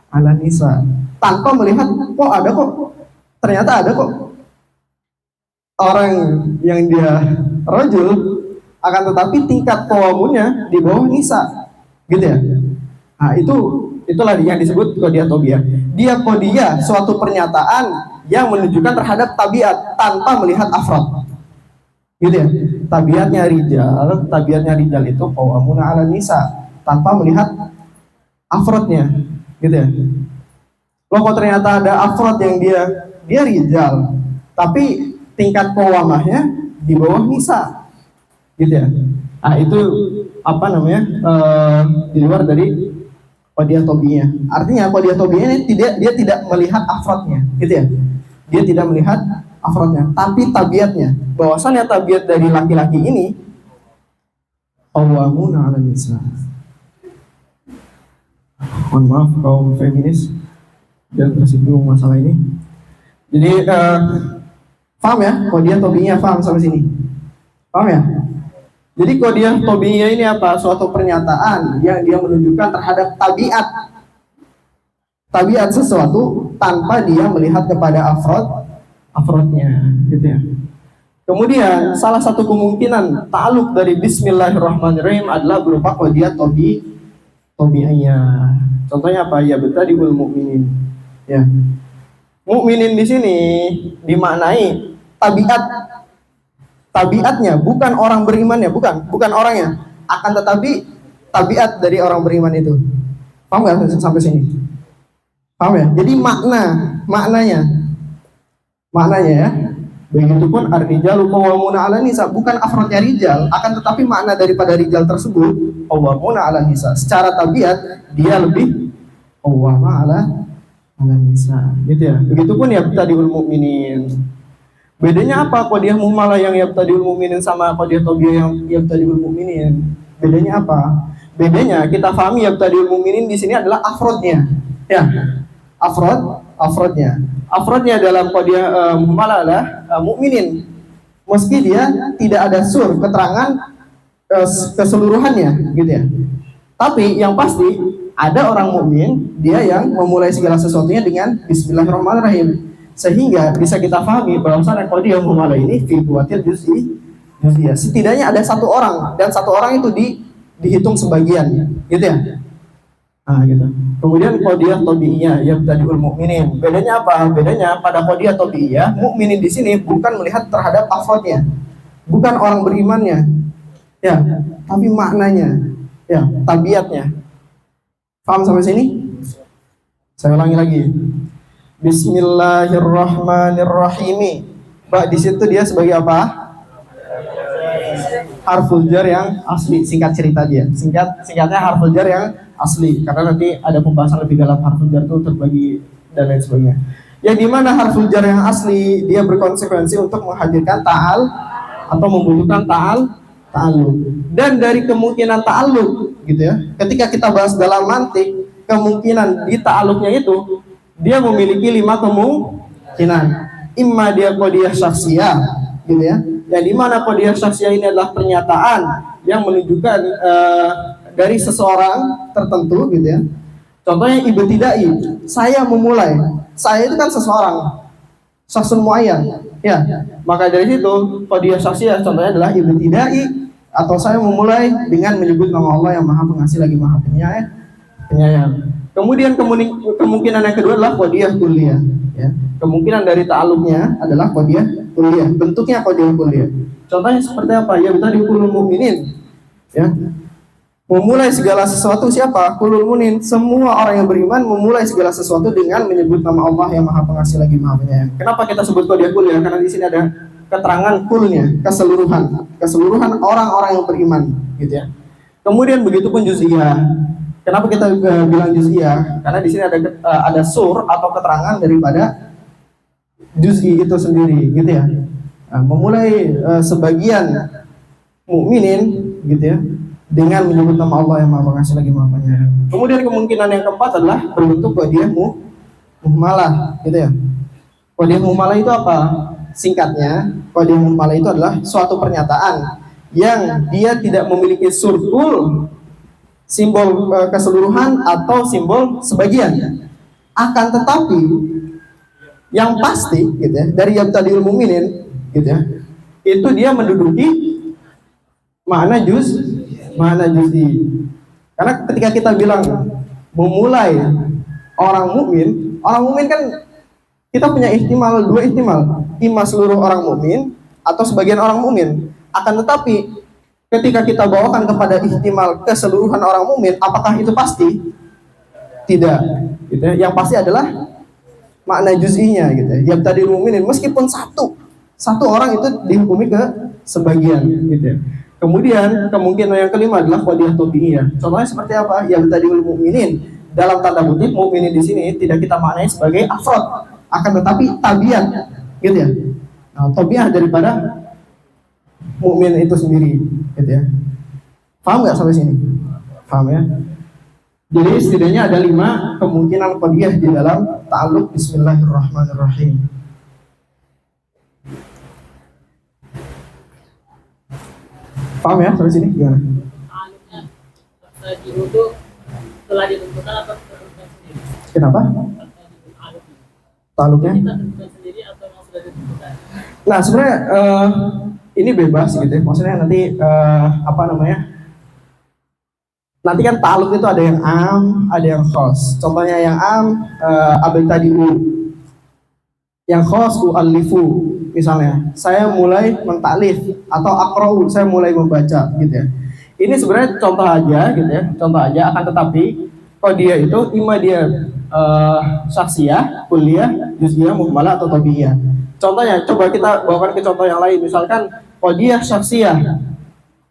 'alan nisa. Tanpa melihat ternyata ada kok. orang yang dia rojul, akan tetapi tingkat qawamunnya di bawah nisa, gitu ya. Nah, itulah yang disebut qadiyah tobiyah. Dia qadiyah suatu pernyataan yang menunjukkan terhadap tabiat tanpa melihat afrod. Gitu ya. Tabiatnya rijal itu qawamuna 'ala nisa tanpa melihat afrodnya, gitu ya. Loh, kok ternyata ada afrod yang dia rijal, tapi tingkat qawamahnya di bawah nisa, gitu ya. Nah, itu apa namanya? Di luar dari qadiyah tobiyah. Artinya qadiyah tobiyah ini dia tidak melihat afrodnya, gitu ya. Dia tidak melihat afrodnya, tapi tabiatnya. Bahwasannya tabiat dari laki-laki ini qawwamuna 'ala nisa. Mohon maaf kaum feminis dan tersinggung masalah ini. Jadi paham ya? Qadiyah tobiyah paham sampai sini? Paham ya? Jadi qadiyah tobiyah ini apa? Suatu pernyataan yang dia menunjukkan terhadap tabiat sesuatu tanpa dia melihat kepada afrodnya, gitu ya. Kemudian salah satu kemungkinan ta'aluk dari Bismillahirrahmanirrahim adalah berupa qadiyah tobiyah. Contohnya apa? Ya betadiul mu'minin. Ya. Mukminin di sini dimaknai tabiatnya, bukan orang berimannya, bukan orangnya, akan tetapi tabiat dari orang beriman itu. Paham nggak sampai sini? Paham ya? Jadi maknanya ya. Begitupun ar-rijalu qawwamuna 'ala nisa, bukan afrodnya rijal, akan tetapi makna daripada rijal tersebut qawwamuna 'ala nisa. Secara tabiat dia lebih qawwama 'ala nisa, gitu ya. Begitupun ya tadiul mukminin. Bedanya apa qadiyah muhmalah yang yabtadiul mu'minin sama qadiyah tobiyah yang yabtadiul mu'minin? Bedanya apa? Bedanya kita pahami yabtadiul mu'minin di sini adalah afrodnya. Ya. Afrodnya. Afrodnya dalam qadiyah muhmalah adalah mukminin. Meski dia tidak ada keterangan keseluruhannya, gitu ya. Tapi yang pasti ada orang mukmin, dia yang memulai segala sesuatunya dengan Bismillahirrahmanirrahim. Sehingga bisa kita pahami bahwasanya qadiyah muhmalah ini fi kuwatil juz'iyah. Setidaknya ada satu orang, dan satu orang itu dihitung sebagian, gitu ya. Nah, gitu. Kemudian qadiyah tobiyah yabtadiul mu'minin. Bedanya apa? Bedanya pada qadiyah tobiyah, mukminin di sini bukan melihat terhadap afrodnya, bukan orang berimannya, ya, tapi maknanya, ya, tabiatnya. Paham sampai sini? Saya ulangi lagi. Bismillahirrahmanirrahim. Mbak, di situ dia sebagai apa? Harful jar yang asli. Singkat cerita dia. Singkatnya harful jar yang asli. Karena nanti ada pembahasan lebih dalam harful jar itu terbagi dan lain sebagainya. Yang dimana harful jar yang asli dia berkonsekuensi untuk menghadirkan ta'al atau membutuhkan ta'alluq. Dan dari kemungkinan ta'alluq, gitu ya. Ketika kita bahas dalam mantik, kemungkinan di ta'alluqnya itu dia memiliki 5 kemungkinan. Imma dia qadiyah syakhsiyah, gitu ya. Yang dimana qadiyah syakhsiyah ini adalah pernyataan yang menunjukkan dari seseorang tertentu, gitu ya. Contohnya ibtidai, saya memulai. Saya itu kan seseorang, syakhsun muayyan, ya. Maka dari situ qadiyah syakhsiyah contohnya adalah ibtidai, atau saya memulai dengan menyebut nama Allah yang Maha Pengasih lagi Maha Penyayang. Kemudian kemungkinan yang kedua adalah qadiyah kulliyah, ya. Kemungkinan dari ta'alluqnya adalah qadiyah kulliyah. Bentuknya qadiyah kulliyah. Contohnya seperti apa? Ya tadi kulul mukminin, ya. Memulai segala sesuatu siapa? Kulul mukminin, semua orang yang beriman memulai segala sesuatu dengan menyebut nama Allah yang Maha Pengasih lagi Maha Penyayang. Kenapa kita sebut qadiyah kulliyah? Karena di sini ada keterangan kulnya, keseluruhan orang-orang yang beriman, gitu ya. Kemudian begitu pun juz'iyah. Kenapa kita bilang juz'iyah? Karena di sini ada sur atau keterangan daripada juz'i itu sendiri, gitu ya. Nah, memulai sebagian mukminin, gitu ya, dengan menyebut nama Allah yang Maha Pengasih lagi Maha Penyayang. Kemudian kemungkinan yang keempat adalah berbentuk qadiyah muhmalah, gitu ya. Qadiyah muhmalah itu apa? Singkatnya, qadiyah muhmalah itu adalah suatu pernyataan yang dia tidak memiliki surkul, simbol keseluruhan atau simbol sebagian. Akan tetapi yang pasti, gitu ya, dari yabtadiul mu'minin gitu ya. Itu dia menduduki makna juz'i. Karena ketika kita bilang memulai orang mukmin kan kita punya dua ihtimal, ima seluruh orang mukmin atau sebagian orang mukmin. Akan tetapi ketika kita bawakan kepada ihtimal keseluruhan orang mukmin, apakah itu pasti? Tidak, gitu ya. Yang pasti adalah makna juz'inya, gitu ya. Yang tadi mukminin meskipun satu orang itu dihukumi ke sebagian, gitu ya. Kemudian kemungkinan yang kelima adalah qadiyah tabi'iyah. Contohnya seperti apa? Yang tadi mukminin dalam tanda kutip mukminin di sini tidak kita maknai sebagai afrod, akan tetapi tabiat, gitu ya. Nah, tabiat daripada mukmin itu sendiri, gitu ya. Paham nggak sampai sini? Paham ya? Jadi setidaknya ada 5 kemungkinan qadiyah di dalam ta'alluq Bismillahirrahmanirrahim. Paham ya sampai sini? Gimana? Alumnya itu telah ditentukan atau ditentukan sendiri? Kenapa? Ta'alluqnya? Kita tentukan sendiri atau memang sudah ditentukan? Nah sebenarnya ini bebas gitu ya. Maksudnya nanti nanti kan ta'alluq itu ada yang am, ada yang khos. Contohnya yang am abtadi'u, yang khos u'allifu. Misalnya, saya mulai mentaklif atau aqra'u, saya mulai membaca gitu ya. Ini sebenarnya contoh aja gitu ya, contoh aja. Akan tetapi qadiyah itu ima dia syakhsiyah, kulliyah, juz'iyah, muhmalah atau tabi'iyah. Contohnya, coba kita bawakan ke contoh yang lain. Misalkan qadiyah syakhsiyah,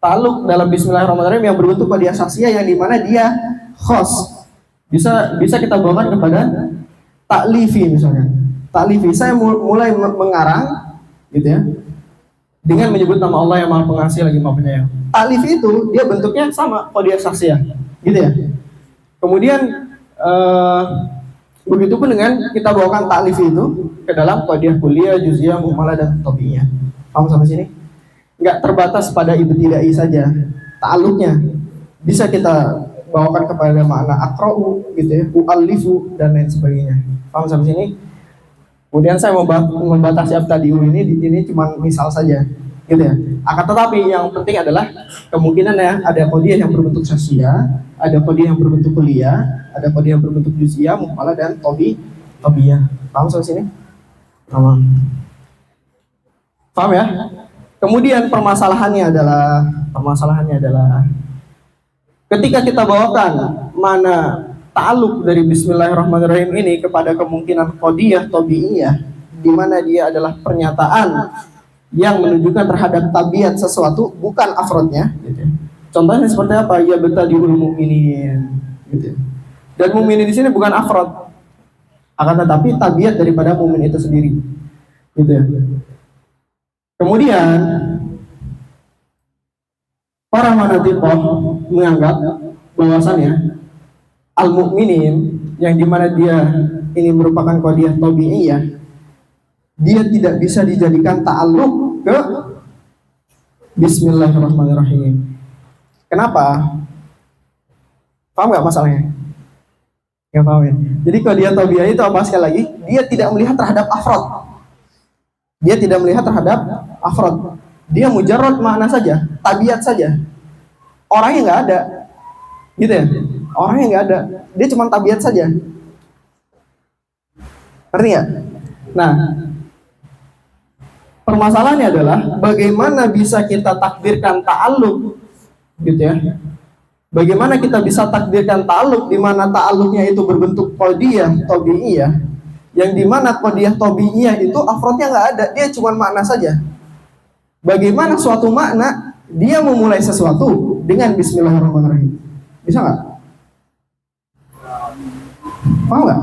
ta'alluq dalam Bismillahirrahmanirrahim yang berbentuk qadiyah syakhsiyah yang dimana dia khos. Bisa kita bawakan kepada ta'lifi misalnya. Ta'lifi, saya mulai mengarang gitu ya, dengan menyebut nama Allah yang Maha Pengasih lagi Maha Penyayang. Ta'lif itu dia bentuknya sama qadiyah syakhsiyah, gitu ya. Kemudian begitu pun dengan kita bawakan ta'lif itu ke dalam qadiyah kulliyah, juz'iyah, muhmalah dan tabi'iyah. Paham sampai sini? Enggak terbatas pada ibtidai saja. Ta'alluqnya bisa kita bawakan kepada makna aqra'u gitu ya, u'allifu dan lain sebagainya. Paham sampai sini? Kemudian saya membatasi abtadi'u ini cuma misal saja, gitu ya. Akan tetapi yang penting adalah kemungkinan ya ada qadiyah yang berbentuk syakhsiyah, ada qadiyah yang berbentuk kulliyah, ada qadiyah yang berbentuk juz'iyah, muhmalah dan tabi'iyah. Paham sampai sini? Paham ya? Kemudian permasalahannya adalah ketika kita bawakan mana ta'alluq dari Bismillahirrahmanirrahim ini kepada kemungkinan qadiyah tabi'iyah, di mana dia adalah pernyataan yang menunjukkan terhadap tabiat sesuatu, bukan afrodnya, gitu. Contohnya seperti apa? Ya betadiul mu'minin, gitu. Dan mu'minin di sini bukan afrod, akan tetapi tabiat daripada mu'min itu sendiri, gitu ya. Kemudian para manatiqah menganggap bahwasannya al-mu'minin yang dimana dia ini merupakan qadiyah tabi'iyah, dia tidak bisa dijadikan ta'alluq ke Bismillahirrahmanirrahim. Kenapa? Paham nggak masalahnya? Nggak paham ya? Jadi qadiyah tabi'iyah itu apa sekali lagi? Dia tidak melihat terhadap afrod. Dia tidak melihat terhadap afrod. Dia mujarrad makna saja, tabiat saja. Orangnya nggak ada, gitu ya. Orangnya nggak ada, dia cuma tabiat saja. Ngerti nggak? Nah, permasalahannya adalah bagaimana bisa kita takdirkan ta'alluq, gitu ya. Bagaimana kita bisa takdirkan ta'alluq di mana ta'alluqnya itu berbentuk qadiyah tabi'iyah, yang di mana qadiyah tabi'iyah itu afrodnya nggak ada, dia cuma makna saja. Bagaimana suatu makna dia memulai sesuatu dengan Bismillahirrahmanirrahim? Bisa nggak? Paham nggak?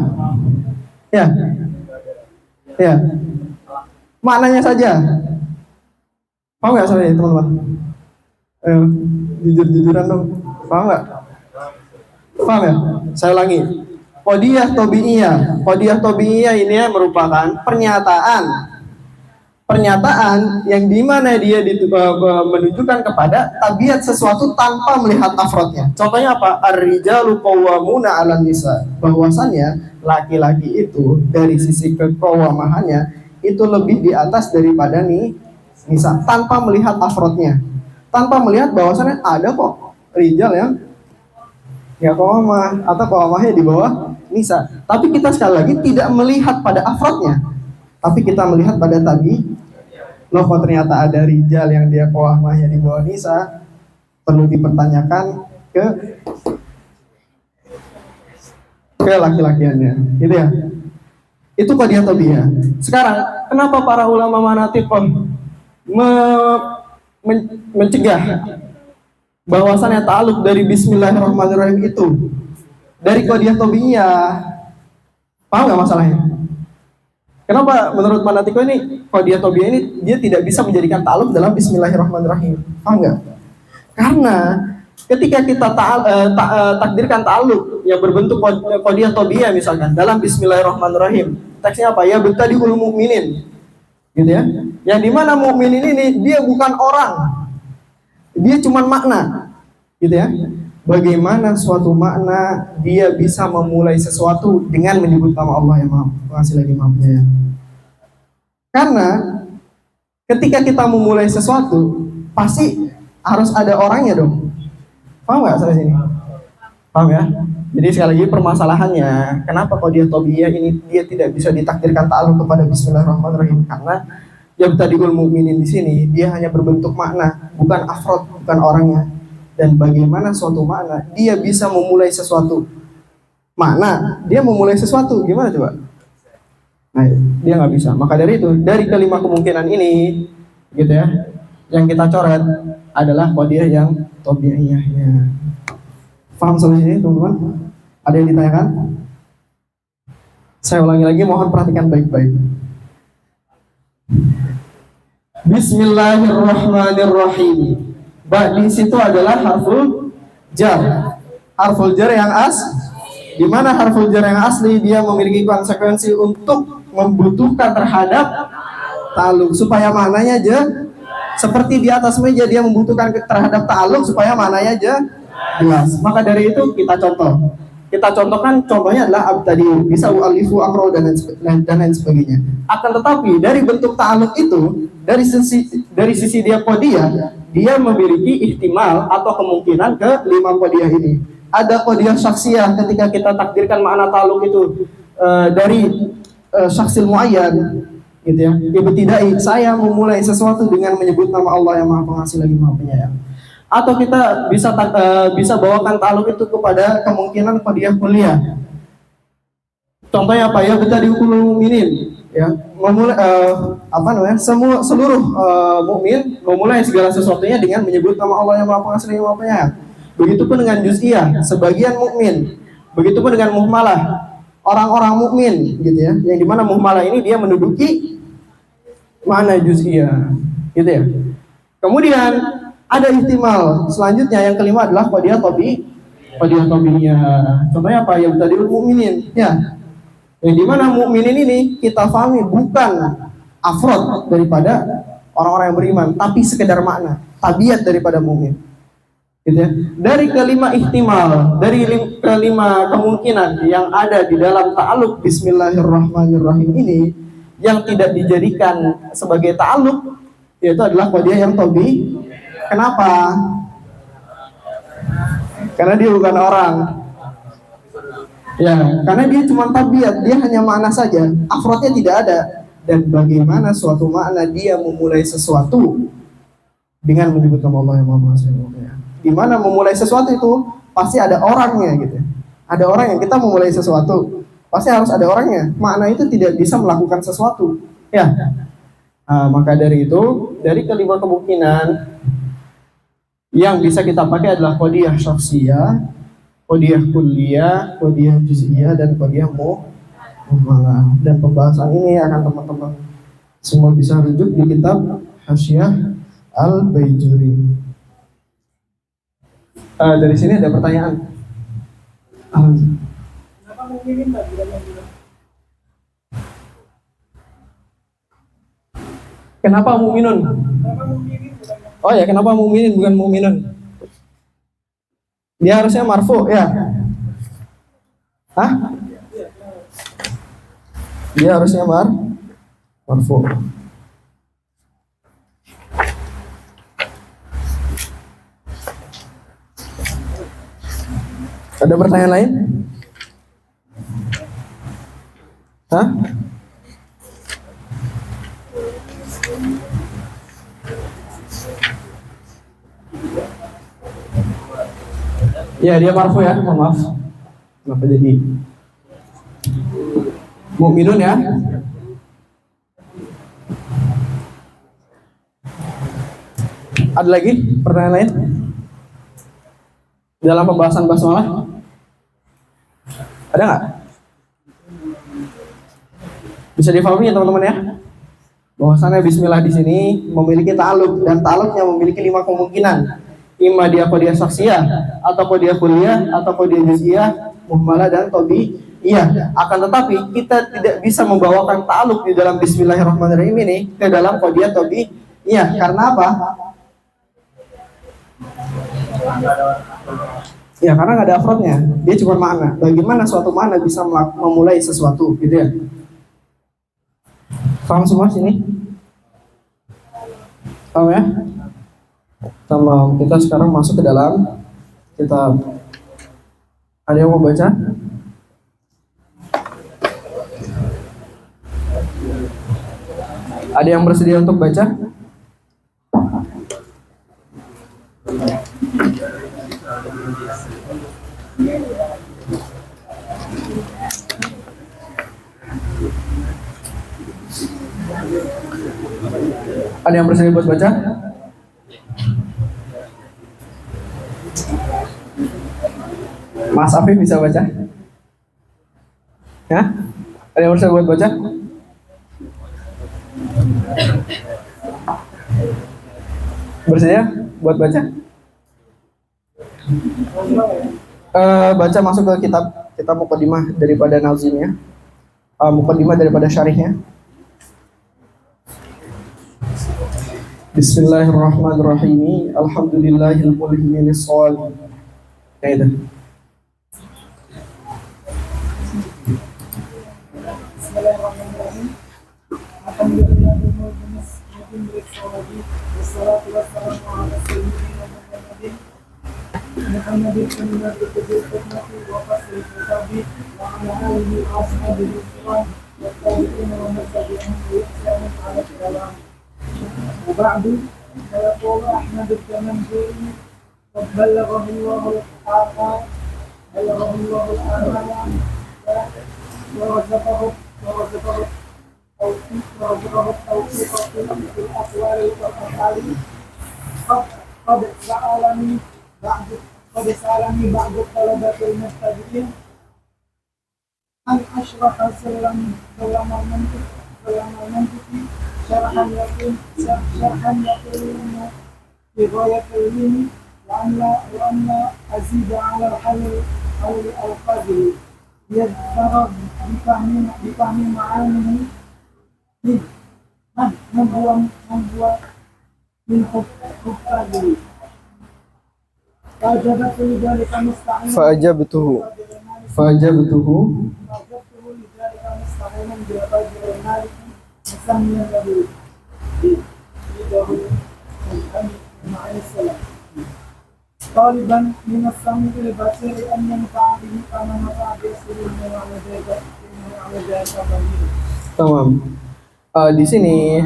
Ya, maknanya saja. Paham nggak soalnya teman-teman? Jujur-jujuran dong. Paham nggak? Paham ya? Saya ulangi. Qadiyah tabi'iyah ini merupakan pernyataan yang dimana dia menunjukkan kepada tabiat sesuatu tanpa melihat afrodnya. Contohnya apa? Ar-rijalu qawwamuna 'alan nisa. Bahwasannya laki-laki itu dari sisi keqawwamahannya itu lebih di atas daripada nisa, tanpa melihat afrodnya, tanpa melihat bahwasannya ada kok rijal yang ya qawamah atau qawamahnya di bawah nisa. Tapi kita sekali lagi tidak melihat pada afrodnya, tapi kita melihat pada tadi. Loh, kok ternyata ada rijal yang dia qawamahnya di bawah nisa, perlu dipertanyakan ke laki-lakiannya, gitu ya. Itu qadiyah tabi'iyah. Sekarang, kenapa para ulama manatib mencegah bahwasannya ta'aluk dari bismillahirrahmanirrahim itu dari qadiyah tabi'iyah? Paham nggak masalahnya? Kenapa menurut manatiko ini qadiyah tabi'iyah ini dia tidak bisa menjadikan ta'aluk dalam bismillahirrahmanirrahim? Paham nggak? Karena ketika kita takdirkan ta'aluk yang berbentuk qadiyah tabi'iyah misalkan dalam bismillahirrahmanirrahim, teksnya apa? Ya betadiul mu'minin, gitu ya. Yang dimana mukminin ini dia bukan orang, dia cuma makna, gitu ya. Bagaimana suatu makna dia bisa memulai sesuatu dengan menyebut nama Allah yang Maha Pengasih lagi Maha Penyayang. Karena ketika kita memulai sesuatu pasti harus ada orangnya dong. Paham nggak sampai sini? Paham ya? Jadi sekali lagi permasalahannya, kenapa qadiyah tabi'iyah ini dia tidak bisa ditakdirkan ta'aluk kepada bismillahirrahmanirrahim? Karena yang tadiul mukminin di sini dia hanya berbentuk makna, bukan afrod, bukan orangnya. Dan bagaimana suatu makna dia bisa memulai sesuatu makna, dia memulai sesuatu gimana coba? Nah, dia nggak bisa. Maka dari itu, dari kelima kemungkinan ini, gitu ya, yang kita coret adalah qadiyah yang tabi'iyahnya. Paham sampai sini, teman-teman? Ada yang ditanyakan? Saya ulangi lagi, mohon perhatikan baik-baik. Bismillahirrahmanirrahim. Di situ adalah harful jar. Harful jar yang di mana harful jar yang asli dia memiliki konsekuensi untuk membutuhkan terhadap ta'aluk supaya maknanya seperti di atas meja dia membutuhkan terhadap ta'aluk supaya maknanya jelas. Maka dari itu kita contoh. Kita contohkan, contohnya adalah abtadi, bisa alifu akro dan lain sebagainya. Akan tetapi dari bentuk ta'aluk itu, dari sisi dia qadiyah, dia memiliki ihtimal atau kemungkinan ke 5 qadiyah ini. Ada qadiyah syaksiyah ketika kita takdirkan makna ta'aluk itu dari syaksil muayyan, gitu ya. Ibtidai, saya memulai sesuatu dengan menyebut nama Allah yang Maha Pengasih lagi Maha Penyayang. Atau kita bisa bawakan ta'aluk itu kepada kemungkinan qadiyah kuliah. Contohnya apa ya? Betadiul mu'minin, ya, memulai seluruh mukmin memulai segala sesuatunya dengan menyebut nama Allah yang Maha Pengasih lagi Maha Penyayang. Begitupun dengan juz'iyah, sebagian mukmin. Begitupun dengan muhmalah, orang-orang mukmin, gitu ya. Yang dimana muhmalah ini dia menduduki mana juz'iyah, gitu ya. Kemudian ada ihtimal selanjutnya yang kelima adalah qadiyah tabi'iyah. Contohnya apa? Ya betadiul mu'minin, ya. Yang dimana mukminin ini kita pahami bukan afrod daripada orang-orang yang beriman, tapi sekedar makna, tabiat daripada mukmin. Gitu ya. Dari kelima ihtimal, dari kelima kemungkinan yang ada di dalam ta'aluk bismillahirrahmanirrahim ini yang tidak dijadikan sebagai ta'aluk, yaitu adalah qadiyah yang tabi'iyah. Kenapa? Karena dia bukan orang. Ya, karena dia cuma tabiat, dia hanya makna saja, afrodnya tidak ada. Dan bagaimana suatu makna dia memulai sesuatu dengan menyebut nama Allah yang Maha Pengasih. Di mana memulai sesuatu itu pasti ada orangnya, gitu. Ada orang yang kita memulai sesuatu, pasti harus ada orangnya. Makna itu tidak bisa melakukan sesuatu. Ya. Maka dari itu, dari kelima kemungkinan yang bisa kita pakai adalah qadiyah syakhsiyah, qadiyah kulliyah, qadiyah juz'iyah, dan qadiyah muhmalah. Dan pembahasan ini akan teman-teman semua bisa rujuk di kitab Hasyiah Al-Baijuri. Dari sini ada pertanyaan. Kenapa mu'minun? Oh ya, kenapa mu'minin bukan mu'minun? Dia harusnya marfu, ya? Hah? Dia harusnya marfu. Ada pertanyaan lain? Hah? Ya, dia marfu ya, mohon maaf. Kenapa jadi mukminun ya? Ada lagi pertanyaan lain? Dalam pembahasan basmalah? Ada nggak? Bisa difahami ya teman-teman ya? Bahwasannya bismillah di sini memiliki ta'alluq, dan ta'alluqnya memiliki 5 kemungkinan. Ima dia qadiyah saksiyah, atau qadiyah kulliyah, atau qadiyah juz'iyah, muhmalah, dan tabi'iyah. Akan tetapi kita tidak bisa membawakan ta'alluq di dalam bismillahirrahmanirrahim ini ke dalam qadiyah tabi'iyah. Karena apa? Ya, karena nggak ada afrodnya. Dia cuma makna. Bagaimana suatu makna bisa memulai sesuatu, gitu ya? Paham semua sini? Paham ya? Sama kita sekarang masuk ke dalam kitab. Ada yang mau baca? Ada yang bersedia untuk baca? Ada yang bersedia buat baca? Mas Afif bisa baca? Ya? Ada yang bersedia buat baca? Bersedia buat baca? Baca masuk ke kitab muqaddimah daripada nazimnya, muqaddimah daripada syarihnya. Bismillahirrahmanirrahim. Alhamdulillahil mulhimi lis-shawab. Kaidah. Bismillahirrahmanirrahim. Alhamdulillahil mulhimi lis-shawab. Wassalatu wassalamu ala sayyidina Muhammadin. Muhammadin sallallahu alaihi wa sallam wa ala alihi wa ashabihi wa tabi'in wa man tabi'ahum bi ihsan ila al-alam. وبعد فيقول أحمد التمنجوري قد بلغه الله الآثار بلغه الله الآثار ورزقه التوفيق في الأقوال والأفعال. قد سألني بعض الطلبة المبتدئين أن أشرح سلم المنطق شرحا يكون في غاية العلم وأن أزيد على الحل القادر يذكر بفهم معانيه من هو من حفاظه. فأجبته لذلك مستعينا لذلك مستعينا بالقادر المالك مسميا له مع السلام طالبا من السميع البصير ان ينفع به كما نفع برسوله على ذلك. Tamam. Di sini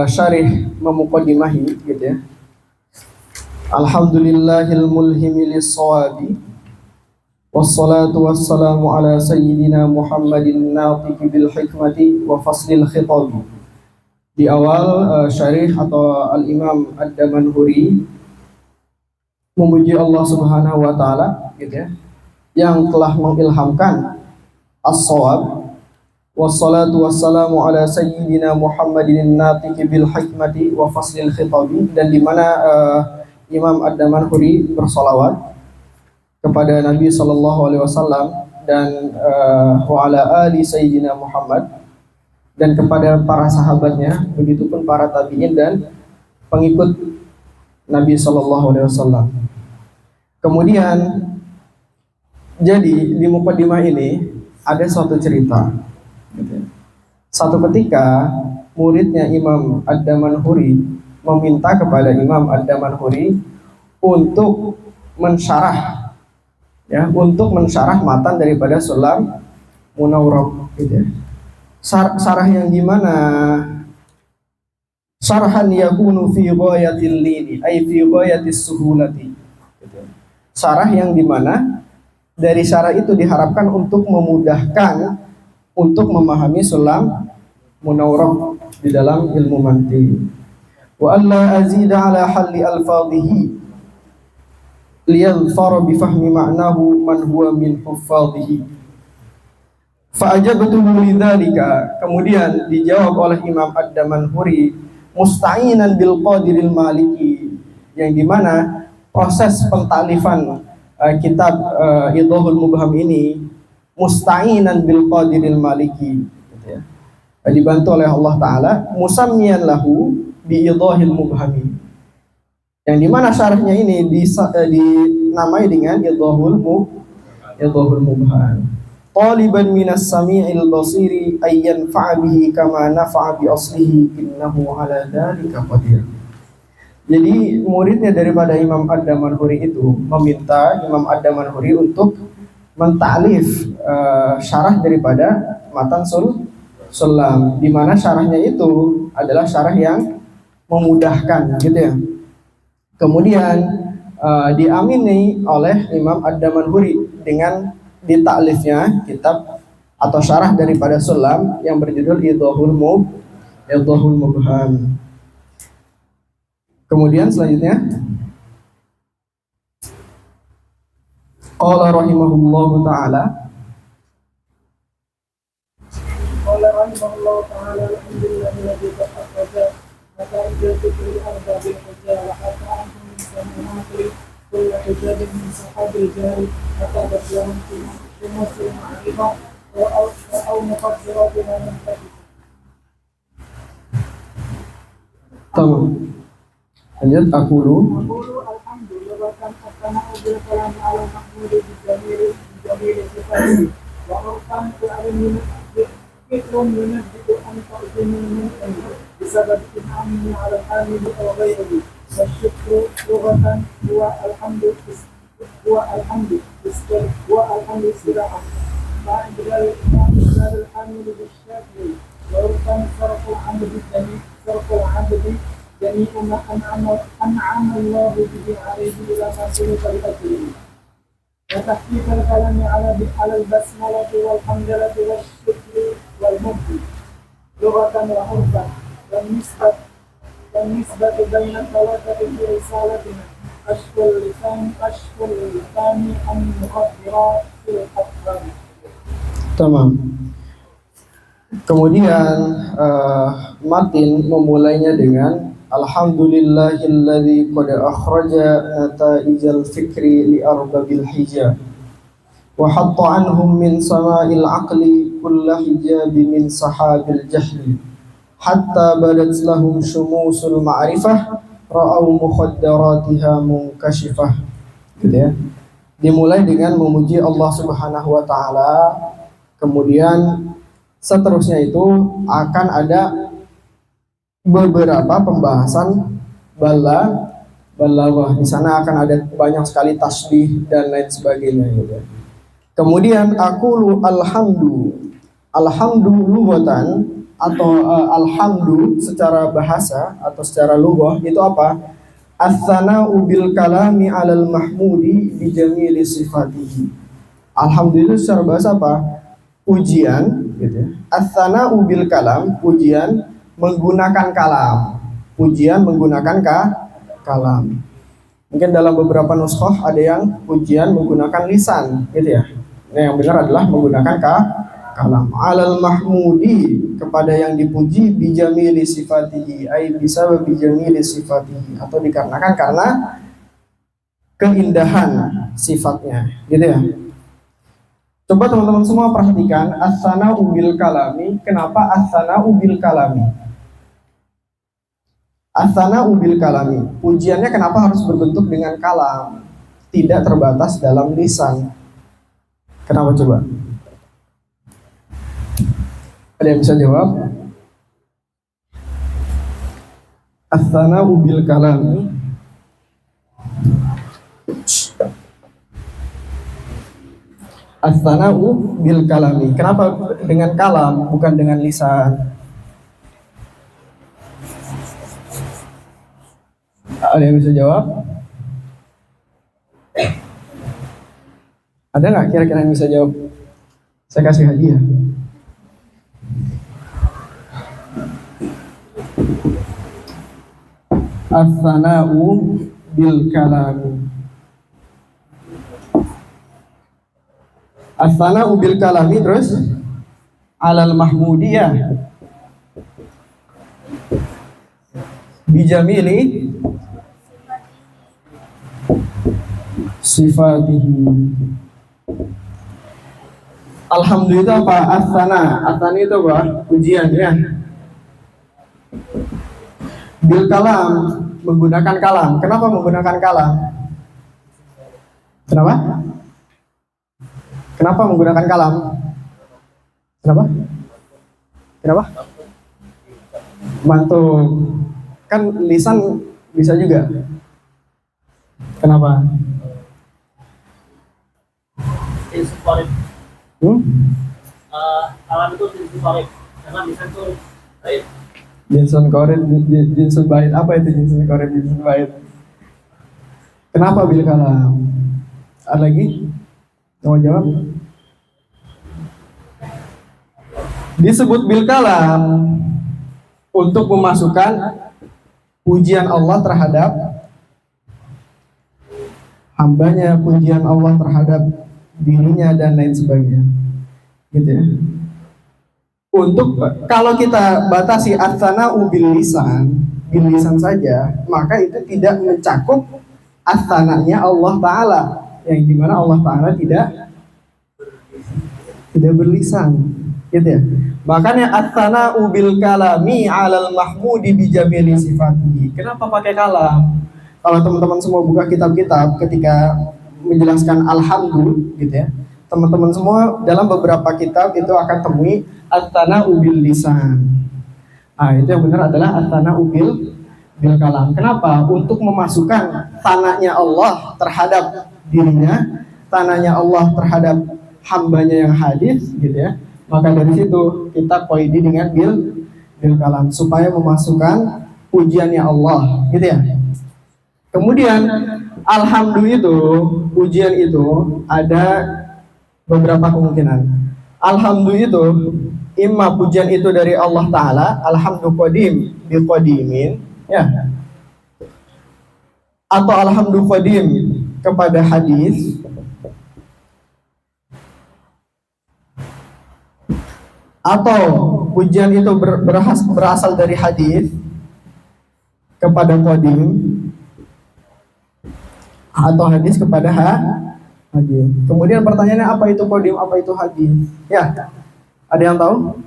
syarih memuqaddimahi gitu ya. Alhamdulillahil mulhimi lis-shawabi. Wassalatu wassalamu ala sayyidina Muhammadin natiqi bil hikmati wa faslil khitabi. Di awal syarih atau Al-Imam Ad-Damanhuri memuji Allah Subhanahu wa taala gitu ya, yang telah mengilhamkan as-shawab. Wassalatu wassalamu ala sayyidina Muhammadin natiqi bil hikmati wa faslil khitabi, dan di mana Imam Ad-Damanhuri bersolawat kepada Nabi Sallallahu Alaihi Wasallam dan wa ala ali Sayyidina Muhammad, dan kepada para sahabatnya, begitupun para tabi'in dan pengikut Nabi Sallallahu Alaihi Wasallam. Kemudian jadi di muqaddimah ini ada suatu cerita. Satu ketika muridnya Imam Ad-Damanhuri meminta kepada Imam Ad-Damanhuri untuk mensyarah ya, untuk mensyarah matan daripada Sulam Munawwarah gitu ya. Syarah yang gimana? Syarhan yakunu fi ghayatil lini ay fi ghayatis suhulati gitu. Syarah yang dimana dari syarah itu diharapkan untuk memudahkan untuk memahami Sulam Munawwarah di dalam ilmu mantiq. Wa alla azida ala halli alfadhihi liyadhfara bi fahmi ma'nahu man huwa min huffadhihi. Fa ajabtuhu lidzalika, kemudian dijawab oleh Imam Ad-Damanhuri musta'inan bil qadiril maliki, yang dimana proses pentalifan kitab Idhahul Mubham ini musta'inan bil qadiril maliki gitu ya. Dibantu oleh Allah Ta'ala musammiyan lahu bi idhahil mubhami, yang dimana syarahnya ini dinamai dengan idhahul mubham. Taliban minas sami'il basiri ayyan fa'abihi kama nafa'a bi aslihi innahu ala dhalika qadir. Jadi muridnya daripada Imam Ad-Damanhuri itu meminta Imam Ad-Damanhuri untuk mentalif syarah daripada matan Sulam, di mana syarahnya itu adalah syarah yang memudahkan gitu ya. Kemudian diamini oleh Imam Ad-Damanhuri dengan ditaklifnya kitab atau syarah daripada Sulam yang berjudul Idhahul Mubham. Kemudian selanjutnya qala rahimahullahu ta'ala قال رحمه الله تعالى الحمد لله الذي قد أخرج نتائج الفكر الأربع بالحجة وحتى عنهم من سماعات كل حجاب من صحاب الجهل أتابت لهم في شموس المعرفة أو مقدراتها من فقه. Tamam. Lanjut aqulu أقول الحمد لله الثناء بالكلام على المحمود بجميل صفاته وأرقام العلم فكر ينبئ عن تعظيم المنعم بسبب إنعامه على الحامل أو غيره. والشكر لغة هو الحمد اصطلاحا مع إدلال الحامل بالشاكر. وأرقام صرف العبد جميع ما أنعم الله به عليه إلى ما سلك بأجره. وتحقيق الكلام على البسملة والحمدلة والشكر والمجد لغة وعرفا. والنسبة بين الثلاثة في رسالتنا كشف اللسان عن مخدرات الأفهام. Tamam. Kemudian matin memulainya dengan alhamdulillahilladzi qad akhraja nataijal fikri li arbabil hijab wa hatta anhum min sama'il aqli kulla hijabi min sahabil jahli hatta badat lahum syumusul ma'rifah ra'au mukhaddaratiha munkashifah gitu ya. Dimulai dengan memuji Allah Subhanahu wa taala, kemudian seterusnya itu akan ada beberapa pembahasan balaghah. Di sana akan ada banyak sekali tasbih dan lain sebagainya gitu. Kemudian aqulu alhamdu lughatan atau alhamdu secara bahasa atau secara lughah itu apa? Ats-tsana'u bil kalami 'alal mahmudi bi jamili sifatihi. Alhamdulillah secara bahasa apa? Pujian gitu ya. Ats-tsana'u bil kalam, pujian menggunakan kalam. Pujian menggunakan kalam. Mungkin dalam beberapa nuskhah ada yang pujian menggunakan lisan gitu ya. Nah, yang benar adalah menggunakan kalam. Alal mahmudi, kepada yang dipuji, bijamili sifatihi, ay bisa bijamili sifatihi, atau dikarenakan karena keindahan sifatnya gitu ya. Coba teman-teman semua perhatikan as-sana'u bil kalami. Kenapa as-sana'u bil kalami? As-sana'u bil kalami, pujiannya kenapa harus berbentuk dengan kalam, tidak terbatas dalam lisan? Kenapa coba? Ada yang bisa jawab? As-sana'u bil kalami As-sana'u bil kalami. Kenapa dengan kalam bukan dengan lisan? Ada yang bisa jawab? Ada nggak kira-kira yang bisa jawab? Saya kasih hadiah. As-sana'u bil kalami. As-sana'u bil kalami terus alal mahmudiyah bijamili sifatihi. Alhamdulillah apa? As-sana. As-sana itu apa? Pujian ya. Bil kalam, menggunakan kalam. Kenapa menggunakan kalam? Kenapa? Kenapa menggunakan kalam? Kenapa? Kenapa? Bantu. Kan lisan bisa juga. Kenapa? Insufarid. Alam itu insufarid. Karena bisa tuh baik. Jinsun korit, jinsun bait. Apa itu jinsun korit, jinsun bait? Kenapa bil kalam? Ada lagi? Mau jawab? Disebut bil kalam untuk memasukkan pujian Allah terhadap hambanya, pujian Allah terhadap dirinya dan lain sebagainya, gitu ya. Untuk kalau kita batasi as-sana'u bil lisan saja, maka itu tidak mencakup as-sana'nya Allah Ta'ala, yang dimana Allah Ta'ala tidak berlisan, gitu ya. Makanya as-sana'u bil kalami 'alal mahmudi bi jamili sifatihi. Kenapa pakai kalam? Kalau teman-teman semua buka kitab-kitab ketika menjelaskan alhamdulillah, gitu ya, teman-teman semua dalam beberapa kitab itu akan temui as-sana'u bil lisan. Itu yang benar adalah as-sana'u bil kalam. Kenapa? Untuk memasukkan tanahnya Allah terhadap dirinya, tanahnya Allah terhadap hambanya yang hadis, gitu ya. Maka dari situ kita qaidi dengan bil kalam supaya memasukkan pujiannya Allah, gitu ya. Kemudian alhamdulillah itu, pujian itu ada beberapa kemungkinan. Alhamdulillah itu imma pujian itu dari Allah Ta'ala, alhamdu qadim bi qadimin, ya, atau alhamdu qadim kepada hadis, atau pujian itu berasal dari hadis kepada qadim, atau hadis kepada hadis. Kemudian pertanyaannya, apa itu qadim, apa itu hadis? Ya, ada yang tahu?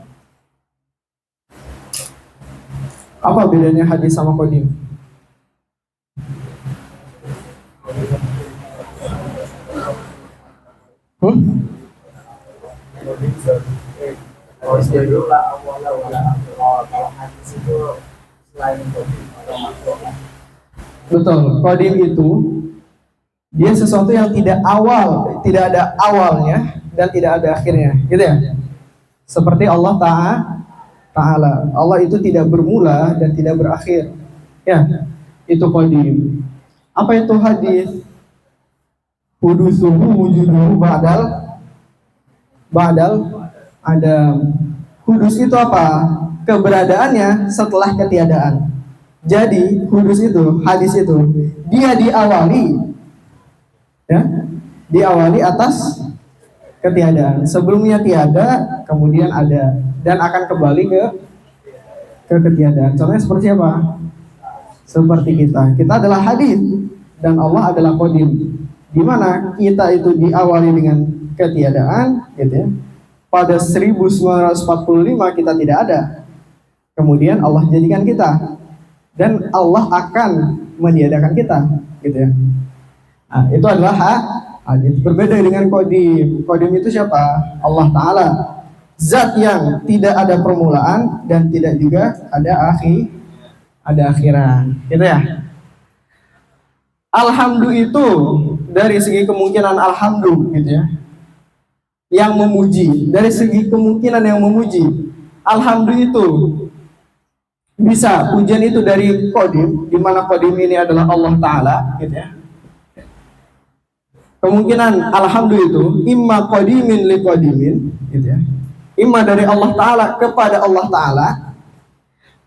Apa bedanya hadis sama qadim? Kalau hadis itu selain qadim atau makhluk. Betul, qadim itu dia sesuatu yang tidak ada awalnya dan tidak ada akhirnya, gitu ya. Seperti Allah Ta'ala. Allah itu tidak bermula dan tidak berakhir. Ya, itu qadim. Apa itu hadis? Hudusuhu wujuduhu ba'dal adam. Hudus itu apa? Keberadaannya setelah ketiadaan. Jadi hudus itu, hadis itu, dia diawali, ya, diawali atas ketiadaan. Sebelumnya tiada, kemudian ada, dan akan kembali ke ketiadaan. Contohnya seperti apa? Seperti kita adalah hadis dan Allah adalah qadim. Di mana kita itu diawali dengan ketiadaan, gitu ya. Pada 1945 kita tidak ada. Kemudian Allah jadikan kita. Dan Allah akan meniadakan kita, gitu ya. Itu adalah hadis. Berbeda dengan qadim. Qadim itu siapa? Allah Ta'ala. Zat yang tidak ada permulaan dan tidak juga ada akhirat, gitu ya. Alhamdulillah itu dari segi kemungkinan alhamdulillah, gitu ya. yang memuji, dari segi kemungkinan yang memuji. Alhamdulillah itu bisa pujian itu dari qadim, di mana qadim ini adalah Allah Ta'ala, gitu ya. Kemungkinan alhamdulillah itu imma qadimin li qadimin, gitu ya. Imma dari Allah Ta'ala kepada Allah Ta'ala,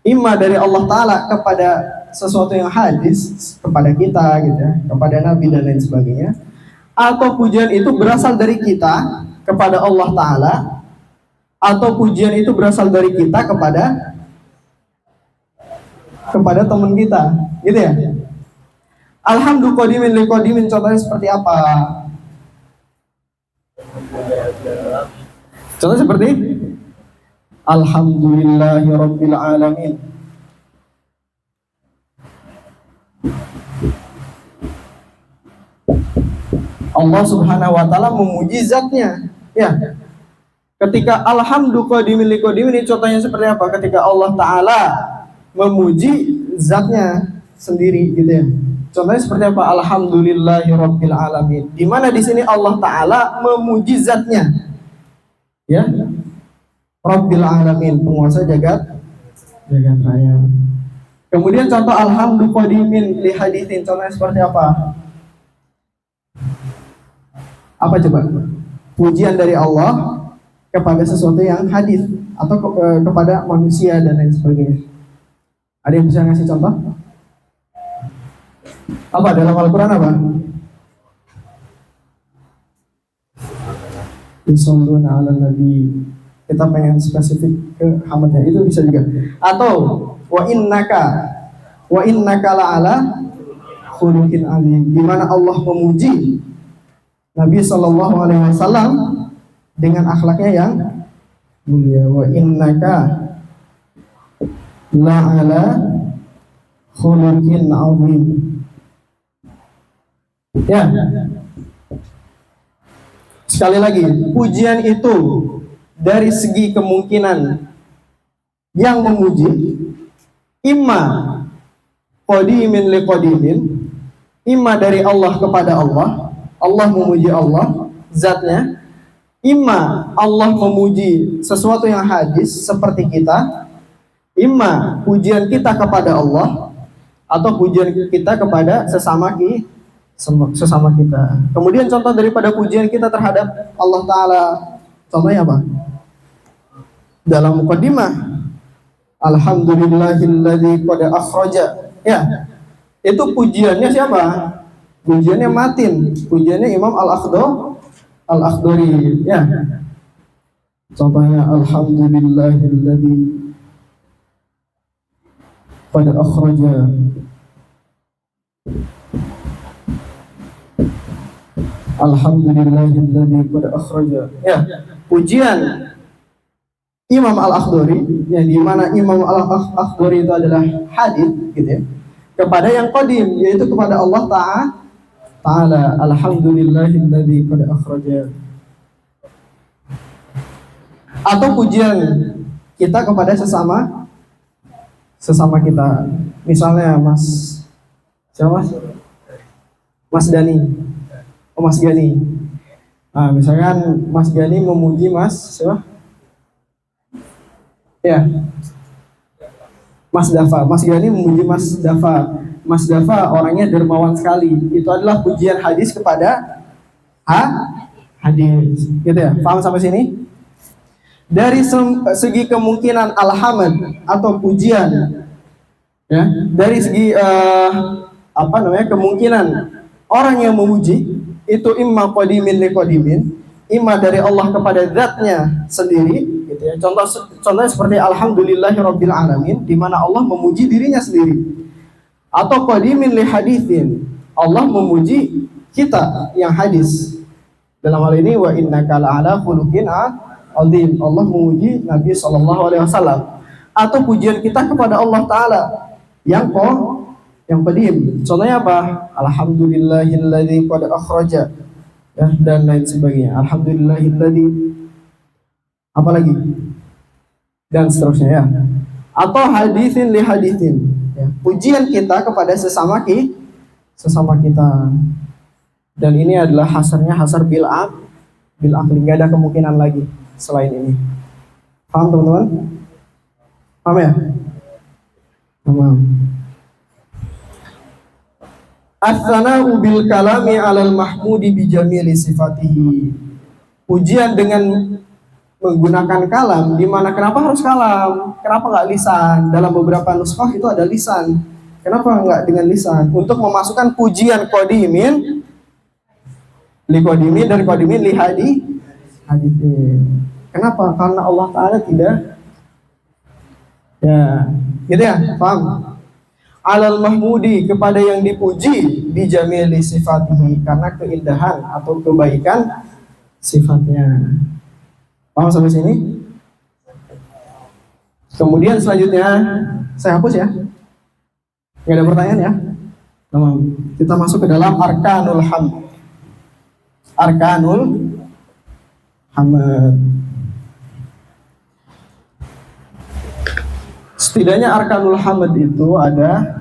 imma dari Allah Ta'ala kepada sesuatu yang hadis kepada kita, gitu ya, kepada Nabi dan lain sebagainya. Atau pujian itu berasal dari kita kepada Allah Ta'ala, atau pujian itu berasal dari kita kepada teman kita, gitu ya. Alhamdulillah qadimin li qadimin, contohnya seperti apa? Contohnya seperti Alhamdulillahirabbil alamin. Allah Subhanahu wa taala memuji zatnya, ya. Ketika alhamdulillah qadimin li qadimin, ini contohnya seperti apa? Ketika Allah Ta'ala memuji zatnya sendiri, gitu ya. Contohnya seperti apa? Alhamdulillahirabbil alamin. Di mana di sini Allah Ta'ala memuji zatnya, ya. Rabbil alamin, penguasa jagat raya. Kemudian contoh alhamdulillah qadimin li haditsin, contohnya seperti apa? Apa coba? Pujian dari Allah kepada sesuatu yang hadis atau kepada manusia dan lain sebagainya. Ada yang bisa ngasih contoh? Apa dalam Al-Quran apa? Yusalluna ala nabi. Kita pengen spesifik ke Muhammadnya, itu bisa juga. Atau wa innaka la'ala khuluqin azim, di mana Allah memuji Nabi Shallallahu Alaihi Wasallam dengan akhlaknya yang mulia. Wa innaka la'ala khuluqin azim. Ya. Sekali lagi, pujian itu dari segi kemungkinan yang memuji, imma qadimin li qadimin, imma dari Allah kepada Allah, Allah memuji Allah zatnya, imma Allah memuji sesuatu yang hadis seperti kita, imma pujian kita kepada Allah atau pujian kita kepada sesama kita. Kemudian contoh daripada pujian kita terhadap Allah Ta'ala, contohnya apa? Dalam muqaddimah, alhamdulillahilladzi qad akhraja, ya. Itu pujiannya siapa? Pujiannya matin, pujiannya Imam Al-Akhdari, ya. Contohnya alhamdulillahilladzi qad akhraja alhamdulillahilladzi qad akhraja, ya. Pujian Imam Al-Akhdari, yang dimana Imam Al-Akhdari itu adalah hadis, gitu ya, kepada yang qadim, yaitu kepada Allah Ta'ala. Alhamdulillahilladzi qad akhraja. Atau pujian kita kepada sesama kita. Misalnya siapa Mas? Mas Dani. Oh, Mas Gani. Nah, misalkan Mas Gani memuji Mas siapa? Ya, Mas Dafa. Mas Gani memuji Mas Dafa. Mas Dafa orangnya dermawan sekali. Itu adalah pujian hadis kepada hadis, gitu ya. Paham sampai sini? Dari segi kemungkinan alhamd atau pujian, ya, dari segi kemungkinan orang yang memuji itu imma qadimin li qadimin, imma dari Allah kepada zatnya sendiri, gitu ya. Contohnya seperti alhamdulillahirabbil alamin, di mana Allah memuji dirinya sendiri. Atau qadimin li haditsin, Allah memuji kita yang hadis. Dalam hal ini wa innaka la'ala khuluqin azim, Allah memuji Nabi sallallahu alaihi wasallam. Atau pujian kita kepada Allah Ta'ala yang qadim. Contohnya apa? Alhamdulillahilladzi qad akhraja, ya, dan lain sebagainya. Alhamdulillahilladzi, apalagi, dan seterusnya, ya. Atau haditsin li haditsin, ya, pujian kita kepada sesama kita. Dan ini adalah hasarnya hasar bil akli, nggak ada kemungkinan lagi selain ini. Paham teman-teman? Paham ya? Paham. As-sana'u bil kalami 'alal mahmudi bi jamili sifatihi. Pujian dengan menggunakan kalam, di mana kenapa harus kalam? Kenapa nggak lisan? Dalam beberapa nuskah itu ada lisan. Kenapa nggak dengan lisan? Untuk memasukkan pujian qadimin li qadimin dan qadimin li hadithin. Kenapa? Karena Allah Ta'ala tidak, ya gitu ya, paham? Alal mahmudi, kepada yang dipuji, bijamili sifatihi, karena keindahan atau kebaikan sifatnya. Paham sampai sini? Kemudian selanjutnya saya hapus ya. Nggak ada pertanyaan ya. Kita masuk ke dalam arkanul hamd. Arkanul hamd. Setidaknya arkanul hamd itu ada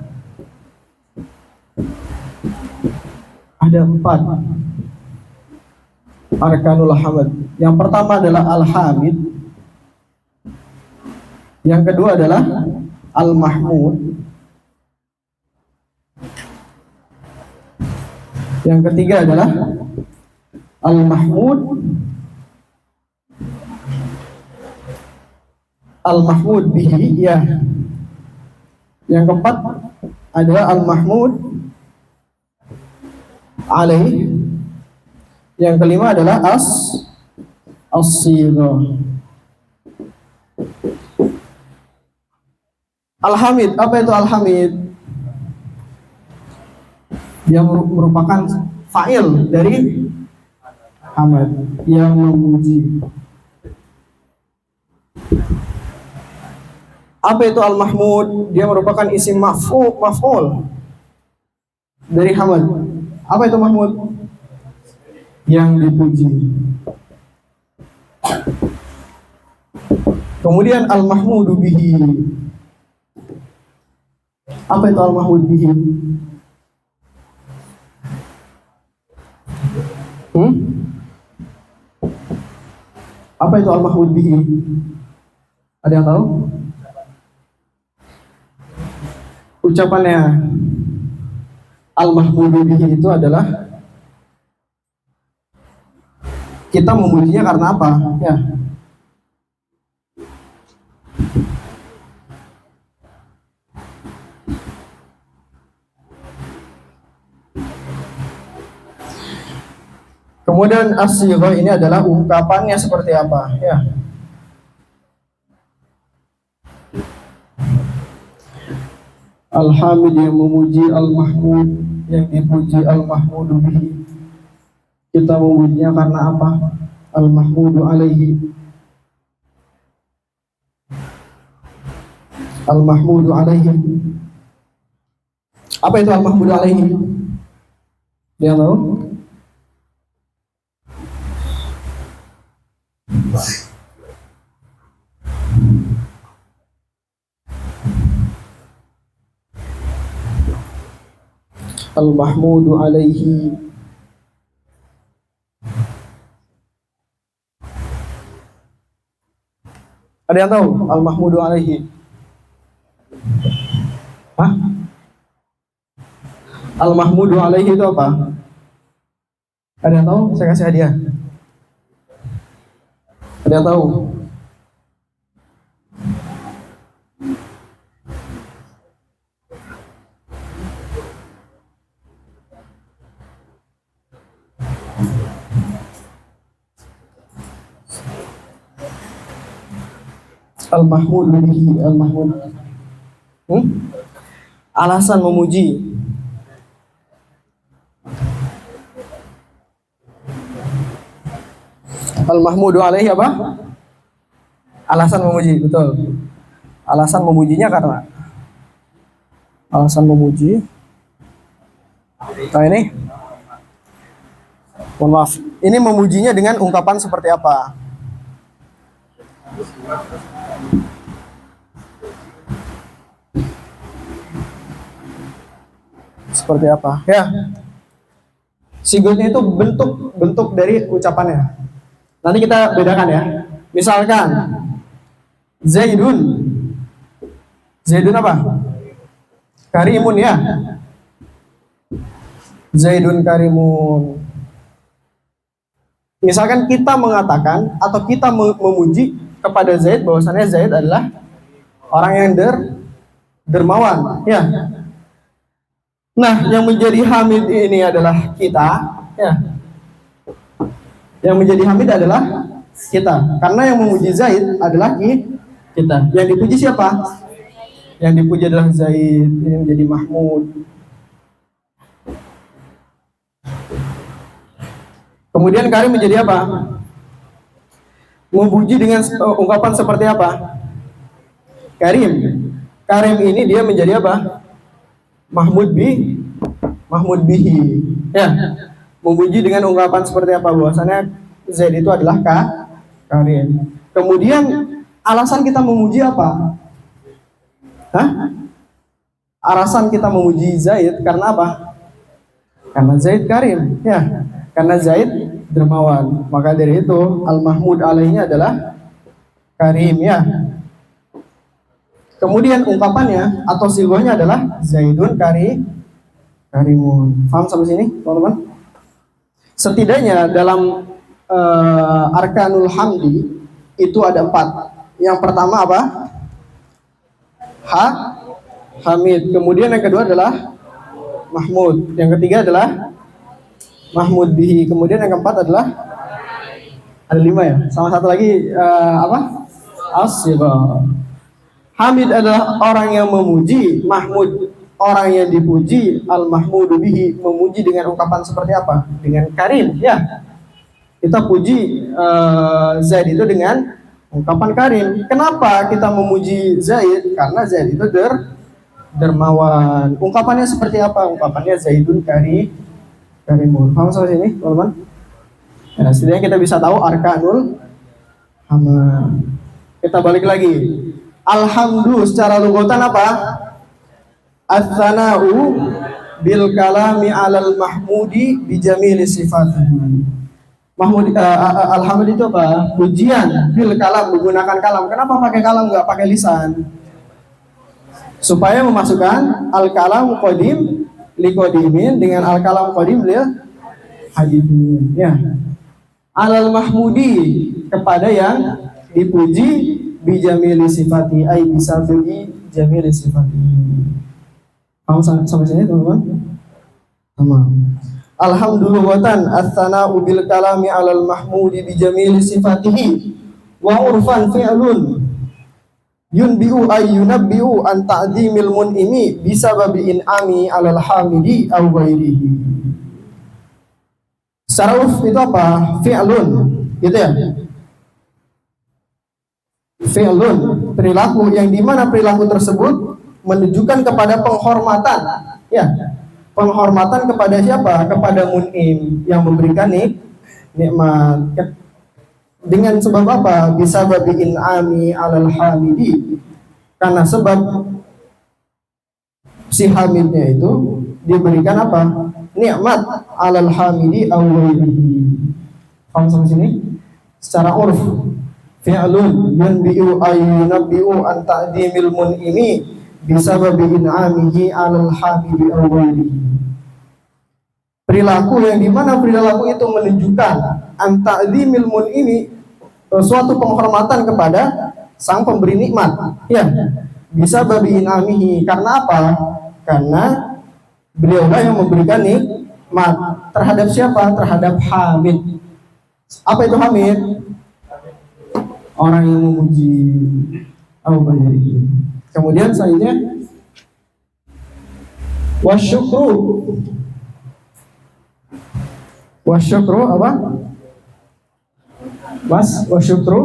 4 arkanul hamd. Yang pertama adalah al-hamid. Yang kedua adalah al-mahmud. Yang ketiga adalah al-mahmud. Al-mahmud bihi, ya. Yang keempat adalah al-mahmud alaih. Yang kelima adalah as-sighah. Al-hamid, apa itu al-hamid? Yang merupakan fa'il dari hamad, yang memuji. Apa itu al-mahmud? Dia merupakan isim maf'ul dari hamad. Apa itu mahmud? Yang dipuji. Kemudian al-mahmudu bihi. Apa itu al-mahmud bihi? Apa itu al-mahmud bihi? Ada yang tahu? Ucapannya al-mahmudu bihi itu adalah kita memujinya karena apa? Ya. Kemudian as-sighah ini adalah ungkapannya seperti apa? Ya. Al-hamid yang memuji, al-mahmud yang dipuji, al-mahmudu bihi. Kita memujinya karena apa? Al-mahmudu alaihi. Al-mahmudu alaihi. Apa itu al-mahmudu alaihi? Dia tahu? Al-mahmudu alaihi. Ada yang tahu al-mahmudu alaihi? Hah? Al-mahmudu alaihi itu apa? Ada yang tahu? Saya kasih hadiah. Ada yang tahu? Al-mahmud bihi, al-mahmud. Alasan memuji. Al-mahmudu alaihi apa? Alasan memuji, betul. Alasan memujinya karena alasan memuji. Nah ini, mohon maaf. Ini memujinya dengan ungkapan seperti apa? Seperti apa? Ya. Sigotnya itu bentuk dari ucapannya. Nanti kita bedakan ya. Misalkan Zaidun. Zaidun apa? Karimun ya. Zaidun karimun. Misalkan kita mengatakan atau kita memuji kepada Zaid bahwasannya Zaid adalah orang yang dermawan, ya. Nah, yang menjadi hamid ini adalah kita, ya. Yang menjadi hamid adalah kita, karena yang memuji Zaid adalah kita. Yang dipuji siapa? Yang dipuji adalah Zaid. Ini menjadi Mahmud. Kemudian Karim menjadi apa? Memuji dengan ungkapan seperti apa? Karim. Karim ini dia menjadi apa? Mahmud bihi. Ya. Memuji dengan ungkapan seperti apa? Bahwasannya Zaid itu adalah Karim. Kemudian alasan kita memuji apa? Alasan kita memuji Zaid karena apa? Karena Zaid Karim, ya. Karena Zaid dermawan. Maka dari itu Al-Mahmud alaihnya adalah Karim, ya. Kemudian ungkapannya atau sigohnya adalah Zaidun Karimun. Paham sampai sini, teman-teman? Setidaknya dalam Arkanul Hamdi itu ada 4. Yang pertama apa? Hamid. Kemudian yang kedua adalah Mahmud. Yang ketiga adalah Mahmud bihi. Kemudian yang keempat adalah ada 5 ya. Sama satu lagi apa? As-sighah. Hamid adalah orang yang memuji, Mahmud orang yang dipuji, Al-Mahmudu bihi memuji dengan ungkapan seperti apa? Dengan Karim, ya. Kita puji Zaid itu dengan ungkapan Karim. Kenapa kita memuji Zaid? Karena Zaid itu dermawan. Ungkapannya seperti apa? Ungkapannya Zaidun Karimun. Paham sampai sini, teman-teman? Ya, setidaknya kita bisa tahu Arkanul Hamd. Kita balik lagi. Alhamdu secara lugatan apa? Ats-tsana'u bil kalami 'alal mahmudi bi jamili sifatihi. Alhamdulillah itu apa? Pujian bil kalam, menggunakan kalam. Kenapa pakai kalam enggak pakai lisan? Supaya memasukkan al kalam qadim li qadimin dengan al kalam qadim li hadithin. Ya. Alal mahmudi kepada yang dipuji bijamili sifati ay bisa bagi jamili sifati. Paham sampai sini, teman-teman? Tamam. Alhamdulillahatan ats-tsana'u bil kalami 'alal mahmudi bijamili sifatihi wa urfan fi'lun yunbi'u ay yunabbi'u an ta'dhimil mun'imi bisababi in'ami 'alal hamidi aw ghairihi. Secara urf itu apa? Fi'lun, gitu ya. Fi'lun, perilaku yang dimana perilaku tersebut menunjukkan kepada penghormatan, ya, penghormatan kepada siapa? Kepada mun'im yang memberikan nikmat. Dengan sebab apa? Bisa babi in'ami 'alal hamidi, karena sebab si hamidnya itu diberikan apa? Nikmat 'alal hamidi aw ghairihi. Paham sampai sini? Secara urf fi'lun yanbi'u ayyunabbi'u an ta'dhimil mun'imi bisababi in'amihi 'alal hamidi aw ghairihi. Perilaku yang dimana perilaku itu menunjukkan an ta'dhimil mun'imi, suatu penghormatan kepada sang pemberi nikmat, ya. Bisababi in'amihi, karena apa? Karena beliaulah yang memberikan nikmat terhadap siapa? Terhadap hamid. Apa itu hamid? Orang yang memuji Allah. Kemudian selanjutnya wasyukru apa? Wasyukru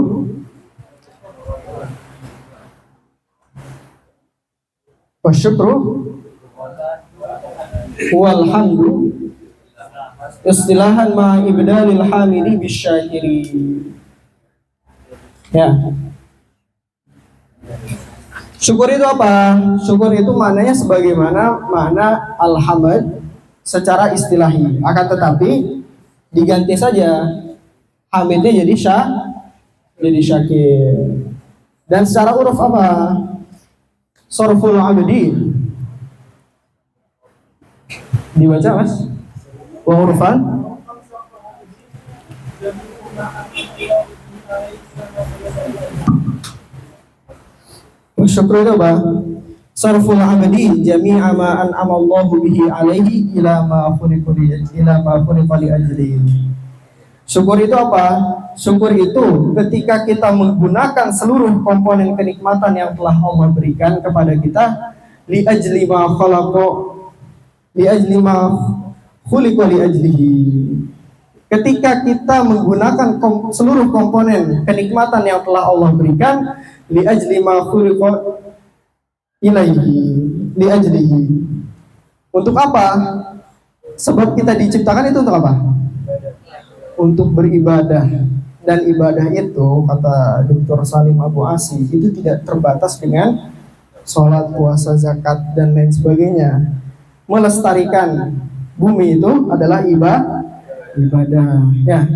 walhamdu istilahan ma ibdalil hamidi bisyakiri. Ya. Syukur itu apa? Syukur itu maknanya sebagaimana makna alhamd secara istilahi. Akan tetapi diganti saja hamidnya jadi syakir. Dan secara uruf apa? Sorful abdi dibaca mas? Wa urfan? Syukur itu apa? Sarful abdi jami'a ma an'ama Allahu bihi alaihi ila ma khuliqa li ajlihi. Syukur itu apa? Syukur itu ketika kita menggunakan seluruh komponen kenikmatan yang telah Allah berikan kepada kita li ajli ma khuliqa li ajlihi. Ketika kita menggunakan seluruh komponen kenikmatan yang telah Allah berikan li ajli ma khuliqa ilaihi li ajlihi. Untuk apa? Sebab kita diciptakan itu untuk apa? Untuk beribadah. Dan ibadah itu kata Dr. Salim Abu Asi itu tidak terbatas dengan sholat, puasa, zakat dan lain sebagainya. Melestarikan bumi itu adalah ibadah ya.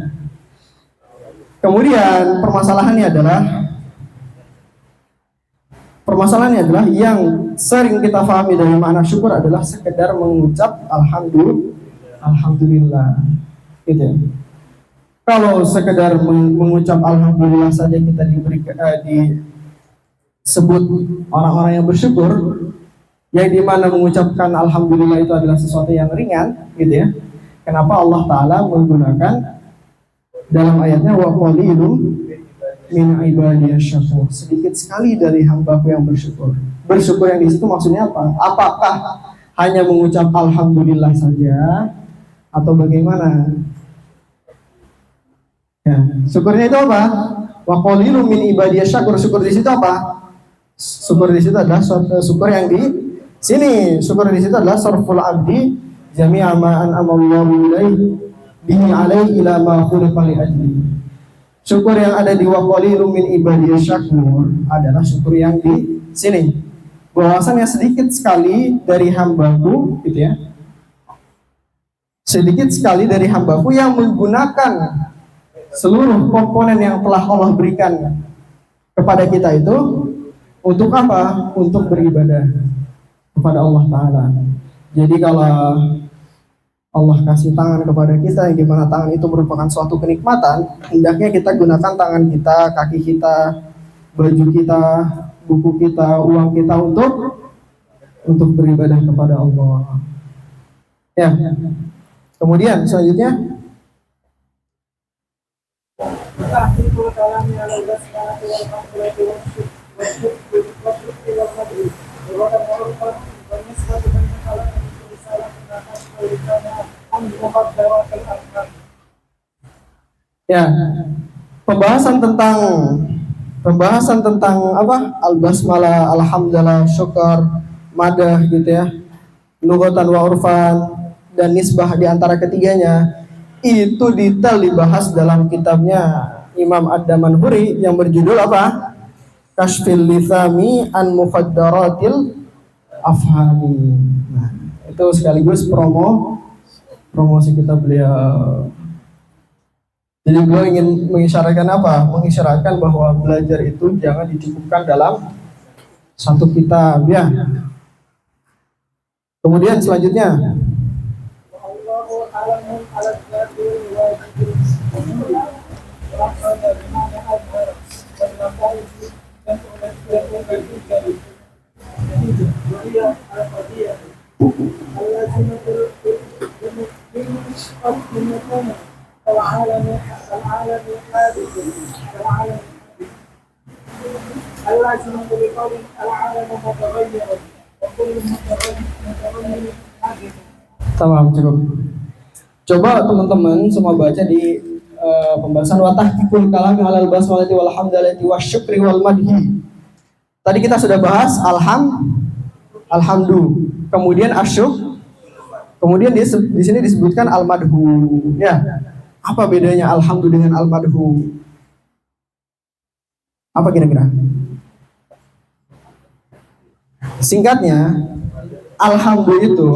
Kemudian permasalahannya adalah yang sering kita pahami dari makna syukur adalah sekedar mengucap alhamdulillah gitu ya. Kalau sekedar mengucap alhamdulillah saja kita disebut orang-orang yang bersyukur, yang dimana mengucapkan alhamdulillah itu adalah sesuatu yang ringan gitu ya. Kenapa Allah Ta'ala menggunakan dalam ayatnya wa qalilum min ibadiyasy syakur, sedikit sekali dari hambaku yang bersyukur. Bersyukur yang di situ maksudnya apa? Apakah hanya mengucap alhamdulillah saja atau bagaimana? Ya, syukurnya itu apa? Wa qalilum min ibadiyasy syakur. Syukur di situ apa? Syukur di situ adalah syukur yang di sini. Syukur di situ adalah sarful abdi jami'a ma an'ama Allahu bihi alaihi ila ma khuliqa li ajli. Syukur yang ada di wa qalilum min ibadiyasy syakur adalah syukur yang di sini. Bahwasannya sedikit sekali dari hambaku gitu ya. Sedikit sekali dari hambaku yang menggunakan seluruh komponen yang telah Allah berikan kepada kita itu untuk apa? Untuk beribadah kepada Allah Ta'ala. Jadi kalau Allah kasih tangan kepada kita, yang dimana tangan itu merupakan suatu kenikmatan, hendaknya kita gunakan tangan kita, kaki kita, baju kita, buku kita, uang kita untuk beribadah kepada Allah. Ya. Kemudian selanjutnya ya, pembahasan tentang apa? Al-basmalah, alhamdulillah, syukur, madah gitu ya. Lughatan wa urfan dan nisbah di antara ketiganya itu detail dibahas dalam kitabnya Imam Ad-Damanhuri yang berjudul apa? Kashfil Lithami an Mufaddaratil Afhami. Nah, itu sekaligus promosi kitab beliau. Jadi beliau ingin mengisyaratkan apa? Mengisyaratkan bahwa belajar itu jangan dicukupkan dalam satu kitab ya. Kemudian selanjutnya tamam, cukup. Coba teman-teman semua baca di pembahasan wa tahqiqul kalami alal basmalati wal hamdalati wasyukri wal madhi. Tadi kita sudah bahas alhamdu, kemudian asyuk, kemudian di sini disebutkan al-madhu. Ya. Apa bedanya alhamdu dengan al-madhu? Apa kira-kira? Singkatnya, alhamdu itu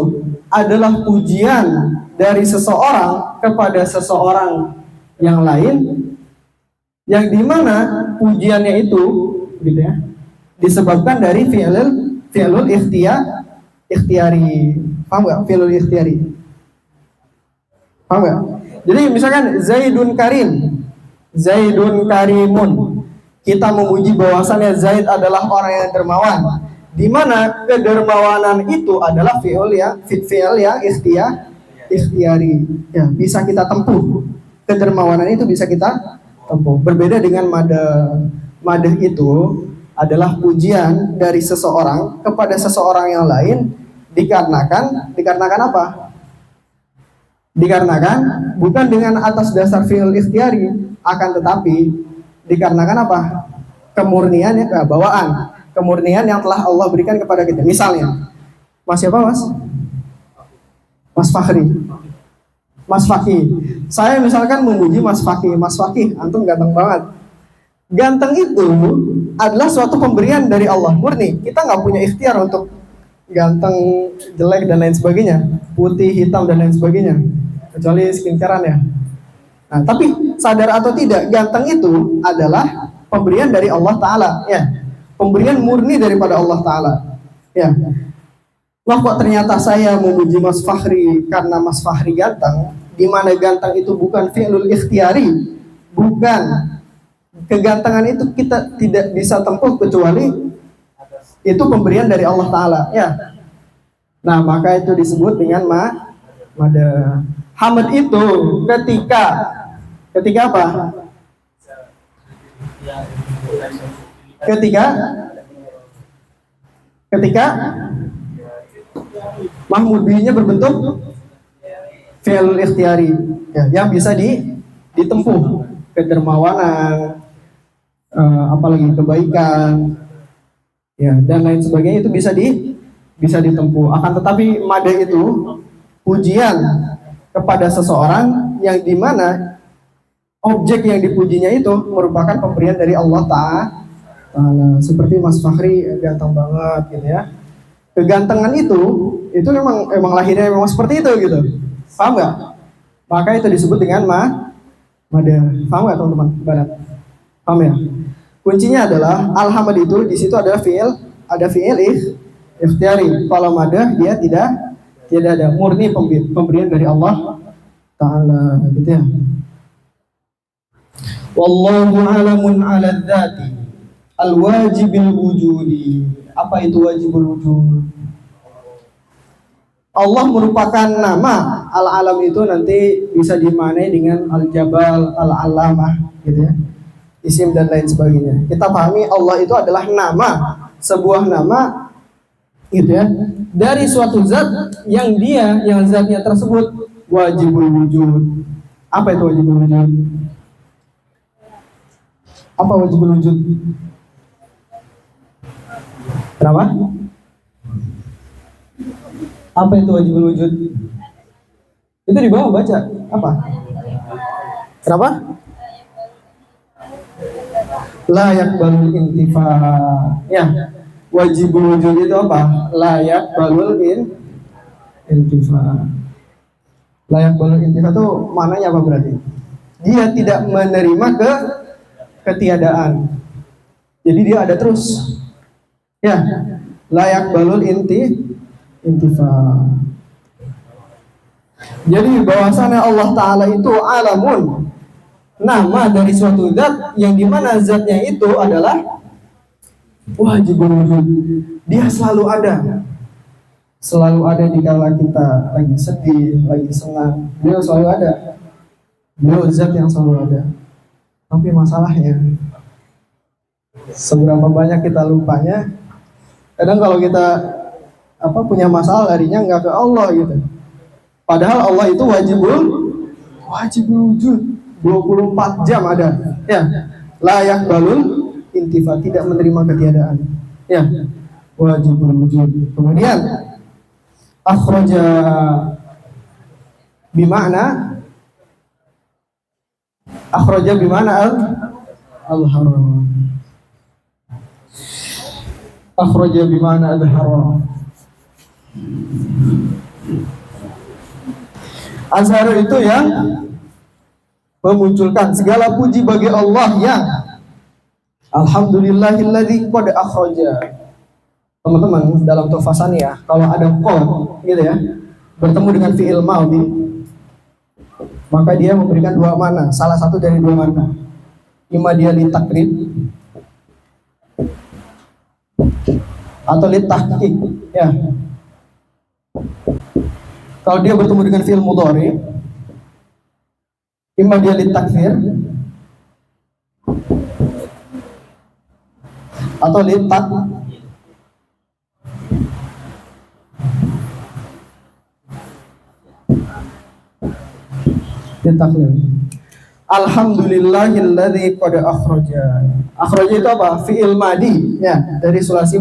adalah pujian dari seseorang kepada seseorang yang lain yang dimana pujiannya itu gitu ya disebabkan dari fi'lul ikhtiyari. Paham nggak fi'lul ikhtiyari? Paham nggak? Jadi misalkan Zaidun karimun, kita memuji bahwasannya Zaid adalah orang yang dermawan, di mana kedermawanan itu adalah fi'il yang ikhtiyari. Ya, bisa kita tempuh. Kedermawanan itu bisa kita tempuh. Berbeda dengan madah itu adalah pujian dari seseorang kepada seseorang yang lain dikarenakan apa? Dikarenakan bukan dengan atas dasar fi'il ikhtiyari, akan tetapi dikarenakan apa? Kemurnian ya, bawaan, kemurnian yang telah Allah berikan kepada kita. Misalnya, Mas siapa Mas? Mas Fakhri, Mas Fakih. Saya misalkan memuji Mas Fakih, antum ganteng banget. Ganteng itu adalah suatu pemberian dari Allah murni. Kita nggak punya ikhtiar untuk ganteng, jelek dan lain sebagainya, putih, hitam dan lain sebagainya, kecuali skincarean ya. Nah, tapi sadar atau tidak, ganteng itu adalah pemberian dari Allah Ta'ala, ya, pemberian murni daripada Allah Ta'ala, ya. Wah, kok ternyata saya memuji Mas Fakhri karena Mas Fakhri ganteng, di mana ganteng itu bukan fi'lul ikhtiyari, bukan. Kegantengan itu kita tidak bisa tempuh kecuali itu pemberian dari Allah Ta'ala, ya. Nah, maka itu disebut dengan madah. Hamad itu ketika apa? Ketika mahmud bihi-nya berbentuk fi'il ikhtiyari, ya, yang bisa ditempuh. Kedermawanan, apalagi kebaikan, ya, dan lain sebagainya itu bisa ditempuh. Akan tetapi madah itu pujian kepada seseorang yang dimana objek yang dipujinya itu merupakan pemberian dari Allah Ta'ala. Seperti Mas Fakhri ganteng banget gitu ya. Kegantengan itu memang lahirnya memang seperti itu gitu. Paham nggak? Maka itu disebut dengan madah. Paham nggak teman-teman? Barat. Paham ya? Kuncinya adalah alhamad itu di situ ada fi'il ikhtiyari. Kalau madah dia tidak ada, murni pemberian dari Allah Ta'ala gitu ya. Wallahu alamun ala dzati al-wajibil wujudi. Apa itu wajibul wujud? Allah merupakan nama. Al-alam itu nanti bisa dimaknai dengan al-jabal, al-alamah gitu ya, isim dan lain sebagainya. Kita pahami Allah itu adalah nama, sebuah nama gitu ya, dari suatu zat yang zatnya tersebut wajibul wujud. Apa itu wajibul wujud? Apa wajibul wujud? Kenapa? Apa itu wajibul wujud? Itu di bawah baca apa? Kenapa? La yaqbalul intifa. Ya, wajibul wujud itu apa? La yaqbalul intifa. La yaqbalul intifa itu maknanya apa berarti? Dia tidak menerima ketiadaan. Jadi dia ada terus. Ya, la yaqbalul intifa. Jadi bahwasannya Allah Ta'ala itu alamun, nama dari suatu zat yang dimana zatnya itu adalah wajibul wujud. Dia selalu ada di kala kita lagi sedih, lagi senang. Beliau selalu ada. Beliau zat yang selalu ada. Tapi masalahnya seberapa banyak kita lupanya. Kadang kalau kita punya masalah larinya nggak ke Allah gitu. Padahal Allah itu wajibul wujud, 24 jam ada. Ya, layak balul intifa, tidak menerima ketiadaan. Ya, wajibul wujud. Kemudian akhraja bimana al-haram. Akhraja bimana al-haram. Azhar itu yang memunculkan. Segala puji bagi Allah yang alhamdulillahilladzi qad akhraja. Teman-teman, dalam tuhfah saniyah kalau ada qad gitu ya, bertemu dengan fi'il madhi, maka dia memberikan dua makna, salah satu dari dua makna. Imma dia li takrib atau li tahqiq ya. Kalau dia bertemu dengan fi'il mudhari, imma dia li takfir atau li taklil. Alhamdulillahilladzi qad akhraja. Akhraja itu apa? Fi'il madhi ya, dari sulasi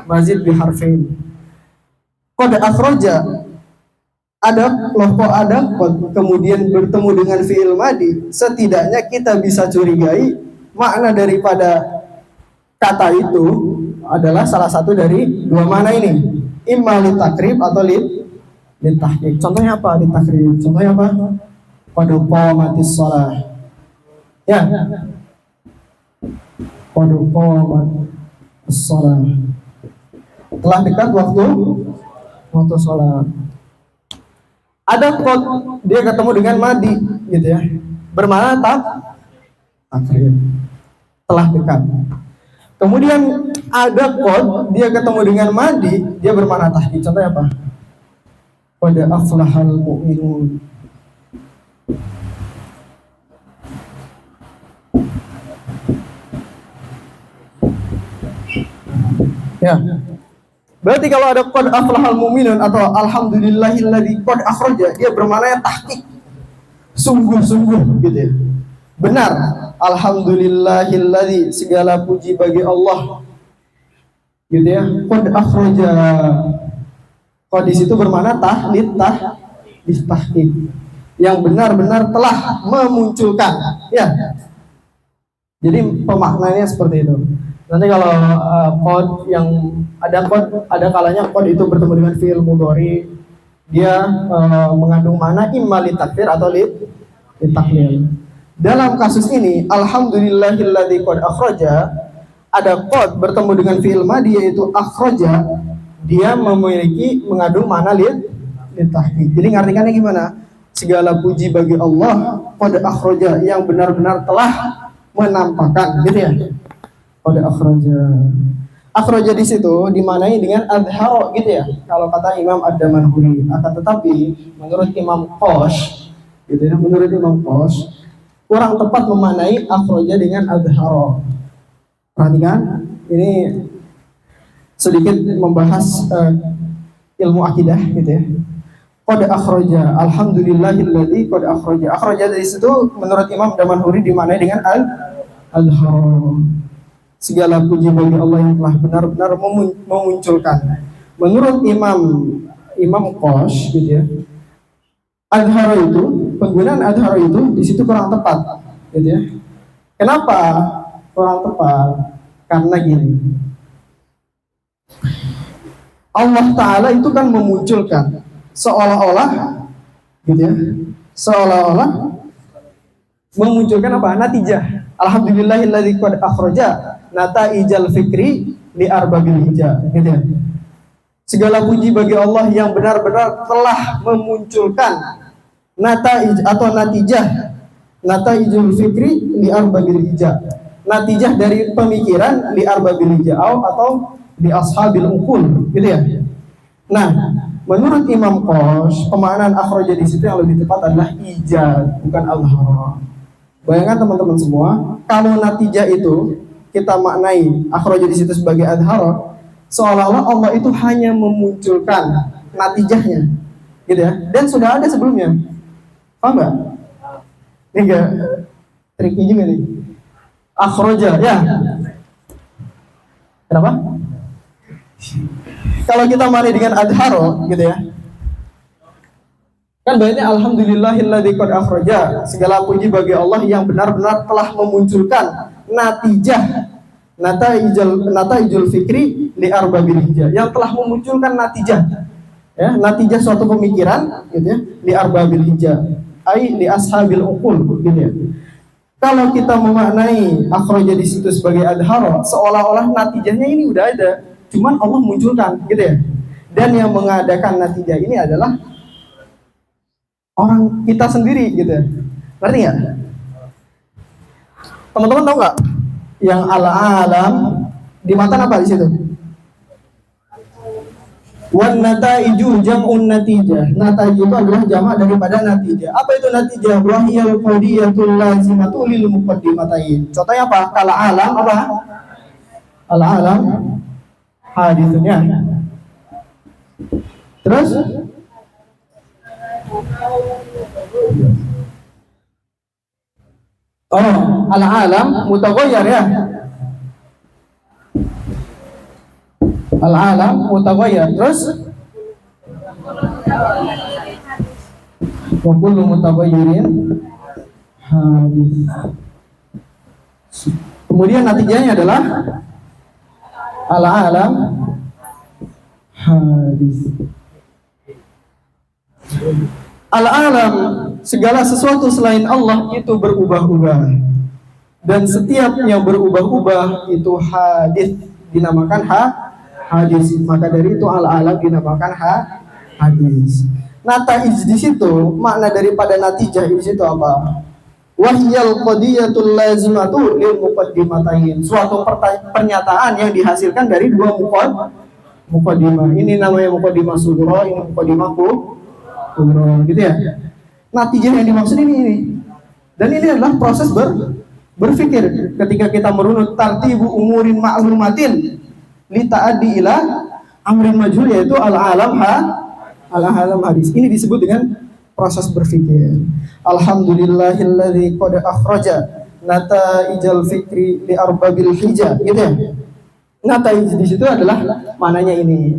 mazid bi harfin. Qad akhraja ada loh, ada kemudian bertemu dengan fi'il madhi, setidaknya kita bisa curigai makna daripada kata itu adalah salah satu dari dua makna ini, imma li takrib atau li tahqiq. Contohnya apa? Li takrib. Contohnya apa? Qad qamatis shalah. Ya. Qad qamatis shalah. Telah dekat waktu salat. Ada qad, dia ketemu dengan madi gitu ya. Bermakna takrib. Telah dekat. Kemudian ada qad, dia ketemu dengan madi, dia bermakna tahqiq. Contohnya apa? Qad aflahal mu'minun. Ya. Berarti kalau ada qad aflahal mu'minun atau alhamdulillahilladzi qad akhraja, dia bermakna tahqiq. Sungguh-sungguh gitu ya. Benar. Alhamdulillahilladzi, segala puji bagi Allah. Gitu ya. Qad akhraja. Qad di situ bermakna tahqiq. Yang benar-benar telah memunculkan. Ya. Jadi pemaknanya seperti itu. Nanti kalau qad yang ada kalanya qad itu bertemu dengan fi'il mudhari, dia mengandung makna imma li takfir atau li taklil. Dalam kasus ini alhamdulillahilladzi qad akhraja, ada qad bertemu dengan fi'il madhi yaitu akhraja, dia mengandung makna li tahqiq. Jadi ngartikannya gimana? Segala puji bagi Allah qad akhraja, yang benar-benar telah menampakkan gitu ya. Qad akhraja. Akhraja di situ dimanai dengan adharo gitu ya. Kalau kata Imam Ad-Damanhuri, akan tetapi menurut Imam Qosh gitu ya, menurut Imam Qosh kurang tepat memanai akhraja dengan adharo. Perhatikan, ini sedikit membahas ilmu akidah gitu ya. Qad akhraja, alhamdulillahilladzi qad akhraja. Akhraja di situ menurut Imam Damanhuri dimanai dengan adharo. Segala puji bagi Allah yang telah benar-benar memunculkan. Menurut Imam Qosh gitu ya, adharo itu, penggunaan adharo itu di situ kurang tepat gitu ya. Kenapa kurang tepat? Karena gini, Allah Ta'ala itu kan memunculkan seolah-olah gitu ya, seolah-olah memunculkan apa? Natijah. Alhamdulillahilladzi qad akhraja nataijal fikri li arbabil hija gitu ya. Segala puji bagi Allah yang benar-benar telah memunculkan nataij atau nataijul fikri li arbabil hija, natijah dari pemikiran li arbabil hija atau di ashabil uqul gitu ya. Nah, menurut Imam Qosh, pemaknaan akhraja di situ yang lebih tepat adalah ijad, bukan azhara. Bayangkan teman-teman semua, kalau natijah itu kita maknai akhraja di situ sebagai adhara, seolah-olah Allah itu hanya memunculkan natijahnya gitu ya, dan sudah ada sebelumnya. Paham nggak? Ini enggak triknya juga nih. Akhraja ya. Kenapa? Kalau kita maknai dengan adhara gitu ya, kan bayangnya alhamdulillahilladzi qad akhraja, segala puji bagi Allah yang benar-benar telah memunculkan natijah, nataijul fikri li arbabil hija, yang telah memunculkan natijah ya, natijah suatu pemikiran gitu ya, li arbabil hija, ai li ashabil uqul gitu ya. Kalau kita memaknai akhraja di situ sebagai adhara, seolah-olah natijahnya ini udah ada, cuman Allah munculkan gitu ya. Dan yang mengadakan natijah ini adalah orang kita sendiri gitu ya. Ngerti nggak? Teman-teman tahu nggak yang al-alam di matan apa di situ? Wan nataiju jam'un natijah. Nataij itu adalah jamak daripada natijah. Apa itu natijah? Wahiyal qadiyatul lazimatu lil muqaddimatain. Contohnya apa? Al-alam apa? Al-alam hadithunya. Terus al-alam mutaghayyir ya. Al-alam mutaghayyir. Terus wa kullu mutaghayyirin hadis. Kemudian natijanya adalah al-alam hadis. Al-alam, segala sesuatu selain Allah itu berubah-ubah. Dan setiap yang berubah-ubah itu hadis, dinamakan hadis. Maka dari itu al-alam dinamakan hadis. Nataij di situ, makna daripada natijah di situ apa? Wahyal qadiyatul lazimatu lil muqaddimatain. Suatu pernyataan yang dihasilkan dari dua muqaddimah. Ini namanya muqaddimah sughra, ini muqaddimah kubra, gitu ya. Natijah yang dimaksud ini. Dan ini adalah proses berpikir ketika kita merunut tartibu umurin ma'lumatin li ta'addi ila amrin majhul, yaitu al-alam hadis. Ini disebut dengan proses berpikir. Alhamdulillahilladzi qad akhraja nataijal fikri li arbabil hijab, gitu ya. Nataij di situ adalah maknanya ini.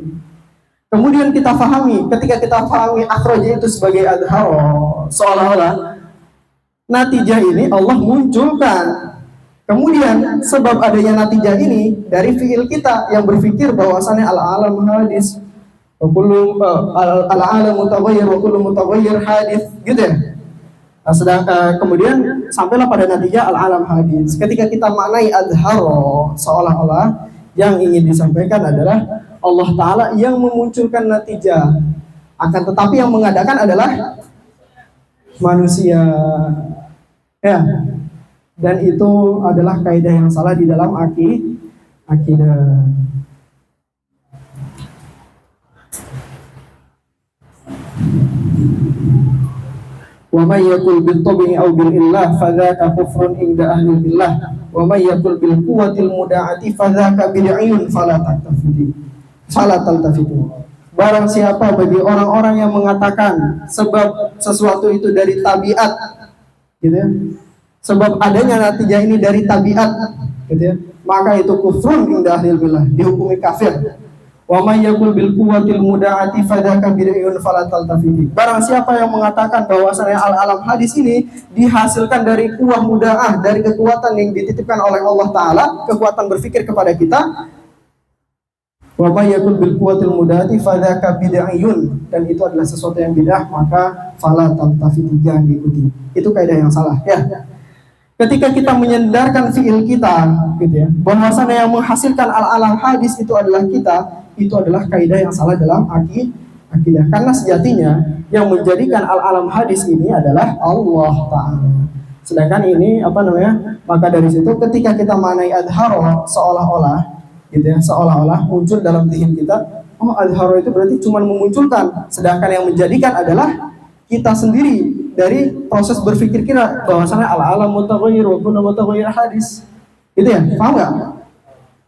Kemudian kita fahami, ketika kita fahami akhraja itu sebagai adhara, seolah-olah natijah ini Allah munculkan. Kemudian sebab adanya natijah ini dari fiil kita yang berpikir bahwasannya al-alam hadis, wa kullu al-alam mutaghayyir wa kullu mutaghayyir hadis, gitu ya. Nah, kemudian sampailah pada natijah al-alam hadis. Ketika kita maknai adhara, seolah-olah yang ingin disampaikan adalah Allah Ta'ala yang memunculkan natijah, akan tetapi yang mengadakan adalah manusia ya. Dan itu adalah kaidah yang salah di dalam akidah. Wa may yaqul bil tabi'i aw bil illah fadzaka kufrun inda ahli billah wa may yaqul bil quwwatil muda'ati fadzaka bid'un fala taltafitu. Barang siapa bagi orang-orang yang mengatakan sebab sesuatu itu dari tabiat, gitu ya, sebab adanya natijah ini dari tabiat, gitu ya, maka itu kufrun inda ahli billah, dihukumi kafir. Wa may yaqul bil quwwatil muda'ati fadzaka bid'un fala taltafitu. Barang siapa yang mengatakan bahwasanya al-alam hadis ini dihasilkan dari kuwah muda'ah, dari kekuatan yang dititipkan oleh Allah Ta'ala, kekuatan berpikir kepada kita. Wa may yaqul bil quwwatil muda'ati fadzaka bid'un, dan itu adalah sesuatu yang bid'ah, maka fala taltafitu, jangan diikuti. Itu kaidah yang salah ya. Ketika kita menyandarkan fiil kita, gitu ya, bahwasanya yang menghasilkan al-alam hadis itu adalah kita, itu adalah kaidah yang salah dalam akidah. Karena sejatinya yang menjadikan al-alam hadis ini adalah Allah Ta'ala. Sedangkan ini maka dari situ ketika kita maknai adhara, seolah-olah, gitu ya, seolah-olah muncul dalam zihin kita, oh adhara itu berarti cuma memunculkan, sedangkan yang menjadikan adalah kita sendiri dari proses berpikir kita bahwasanya al-alam mutaghayyir wa kullu mutaghayyir hadis. Gitu ya, paham nggak?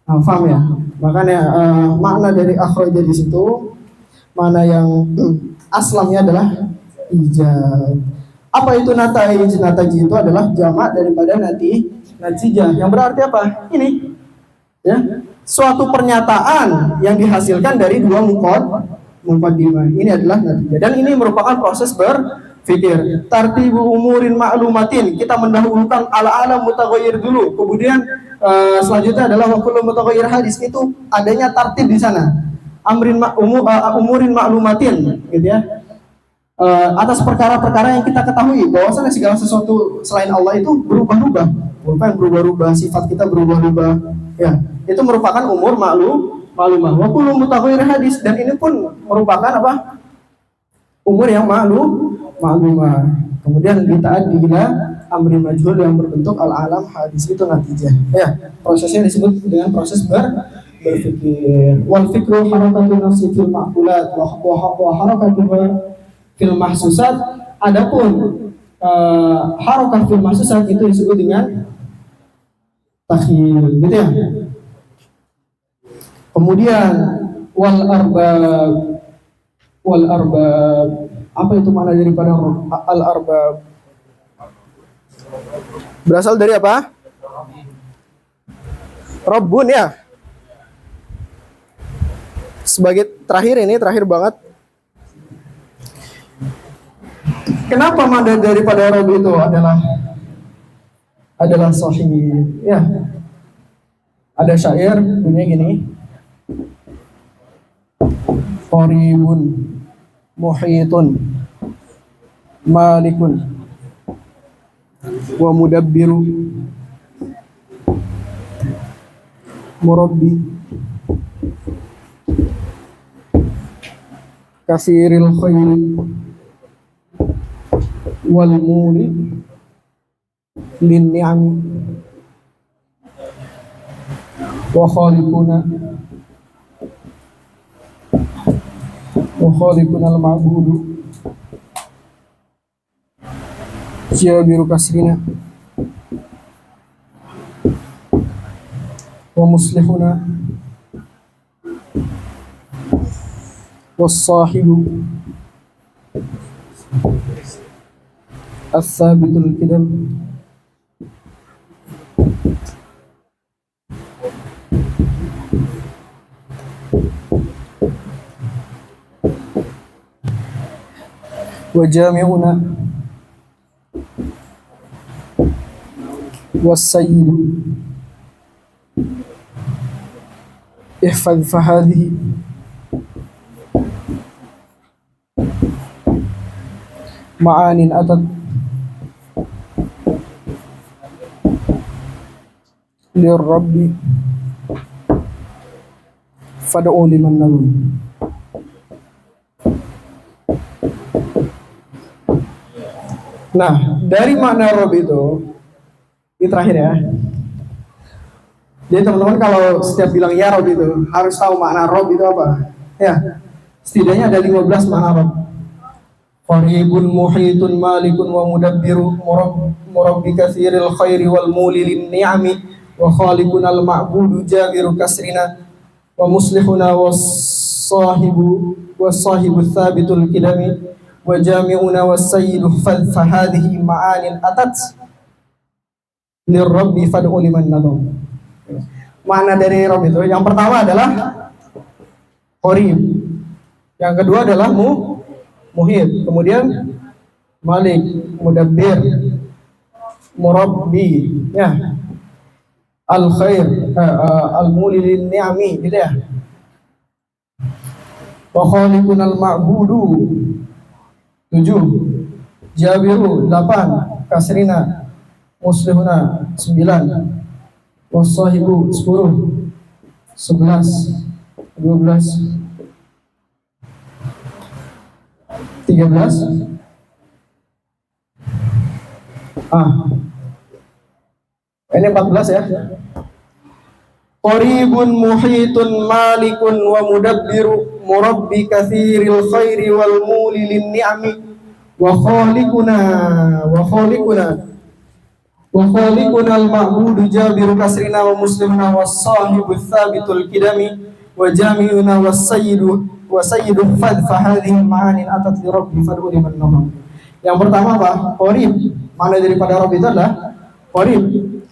Nah, paham ya. Makanya makna dari akhraja di situ, mana yang aslamnya adalah ijab. Apa itu nataij? Nataij itu adalah jamak daripada natijah. Yang berarti apa? Ini ya, suatu pernyataan yang dihasilkan dari dua muqaddimah. Ini adalah natijah. Dan ini merupakan proses berpikir. Tartibu umurin ma'lumatin. Kita mendahulukan al-alam mutaghayyir dulu. Kemudian selanjutnya adalah wa kullu mutaghayyir hadis. Itu adanya tartib di sana. Umurin ma'lumatin, gitu ya. atas perkara-perkara yang kita ketahui bahwasanya segala sesuatu selain Allah itu berubah-ubah, berubah-ubah, sifat kita berubah-ubah. Ya, itu merupakan umur maklumah. Wa kullu mutaghayyir hadis, dan ini pun merupakan apa? Umur yang maklumah. Kemudian ditaat bila amri majhul yang berbentuk al-alam hadis itu natijah. Ya, prosesnya disebut dengan proses berpikir. Wal fikru harakatun nafsi fil ma'qulat wa harakatun fil mahsusat. Adapun harakat fil mahsusat itu disebut dengan takhil, gitu ya. Kemudian wal arbab, apa itu makna daripada al arbab? Berasal dari apa? Rabbun, ya. Sebagai terakhir banget. Kenapa makna daripada Rabb itu adalah sahih? Ya. Ada syair bunyinya gini. Qaribun muhitun malikun wa mudabbiru murabbi kasiril khairi wal muli lin ni'am wa khaliquna al-ma'budu jabiru kasrina wa muslihuna was-sahibu as-sabitul qidam wa jami'una was-sayyid ihfaz fahadhihi ma'anin atat lirrabbi fad'u liman nalun. Nah, dari makna Rabb itu, ini terakhir ya. Jadi teman-teman kalau setiap bilang ya Rabb itu harus tahu makna Rabb itu apa. Ya, setidaknya ada 15 makna Rabb. Qaribun muhitun malikun wa mudabbiru murabbi katsiril khairi wal muli lin ni'ami wa khaliqun al ma'budu jabiru kasrina wa muslihuna was sahibu tsabitul qidami wa jami'una was sayyidu fa hadhihi ma'anin atat lirabbi fad'u liman nadam. Makna dari Rabb itu yang pertama adalah qarib, yang kedua adalah muhit, kemudian malik, mudabbir, murabbi, ya, al khair, al muli lin ni'ami, gitu ya. Wa khaliqun al ma'budu 7, jabiru 8, kasrina, muslihuna 9, wasahibu 10, 11, 12, 13. Ini 14 ya. Qaribun muhitun malikun wa mudabbiru murabbi katsiril khairi wal muli lin ni'ami wa khaliquna al ma'budu jabiru kasrina wa muslimuna was sahibu tsabitul qidami wa jami'una was sayyidu fa hadhihi ma'anin atat li rabbi fad'u liman nadam. Yang pertama apa? Qarib. Makna daripada Rabb itu adalah qarib.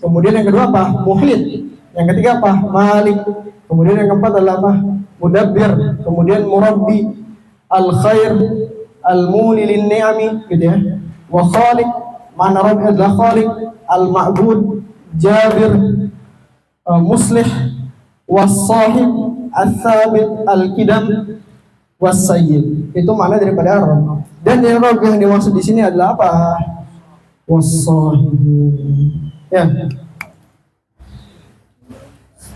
Kemudian yang kedua apa? Muhit. Yang ketiga apa? Malik. Kemudian yang keempat adalah apa? Mudabbir. Kemudian murabbi, al khair, al muli lin ni'ami, gitu ya. Wa khaliq. Makna Rabb adalah khaliq, al ma'bud, jabir, muslih, was sahib, as-sabit, al qidam, was sayyid. Itu makna daripada Rabb. Dan i'rab yang dimaksud di sini adalah apa? Was-sahibu. Ya.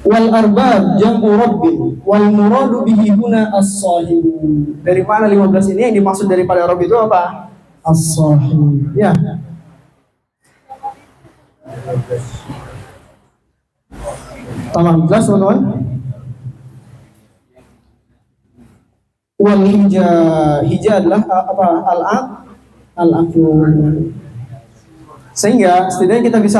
Wal arbab jam'u rabbin wal muradu bihi huna as-sahibu. Dari mana 15 ini yang dimaksud daripada rabb itu apa? As-sahib. Ya. Tamam, jelas teman-teman? Wal hija adalah apa? Al-aqlu. Sehingga setidaknya kita bisa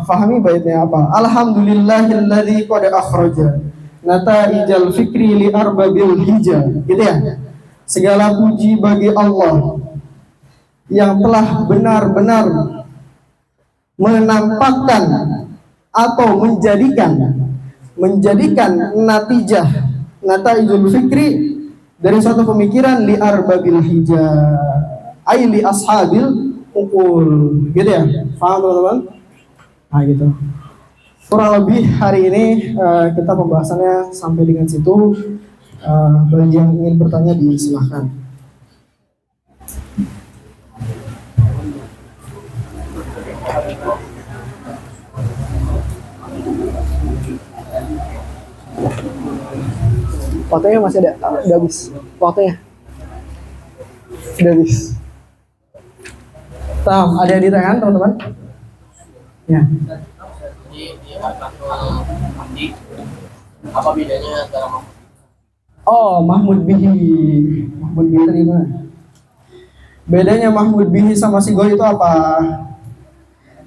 fahami baitnya apa? Alhamdulillahilladzi qad akhraja nata'ijal fikri li arbabil hija. Gitu ya. Segala puji bagi Allah yang telah benar-benar menampakkan atau menjadikan nata'ijul fikri dari suatu pemikiran li arbabil hija, ai li ashabil ukul, gitu ya, paham teman-teman? Nah gitu. Kurang lebih hari ini kita pembahasannya sampai dengan situ. Bagi yang ingin bertanya disilahkan. Waktunya masih ada, udah habis. Waktunya udah habis. Ada yang ditanyakan teman-teman? Ya. Di Hamdi, apa bedanya antara Mahmud Bihi. Mahmud Bihi tadi mana? Bedanya Mahmud Bihi sama Sigo itu apa?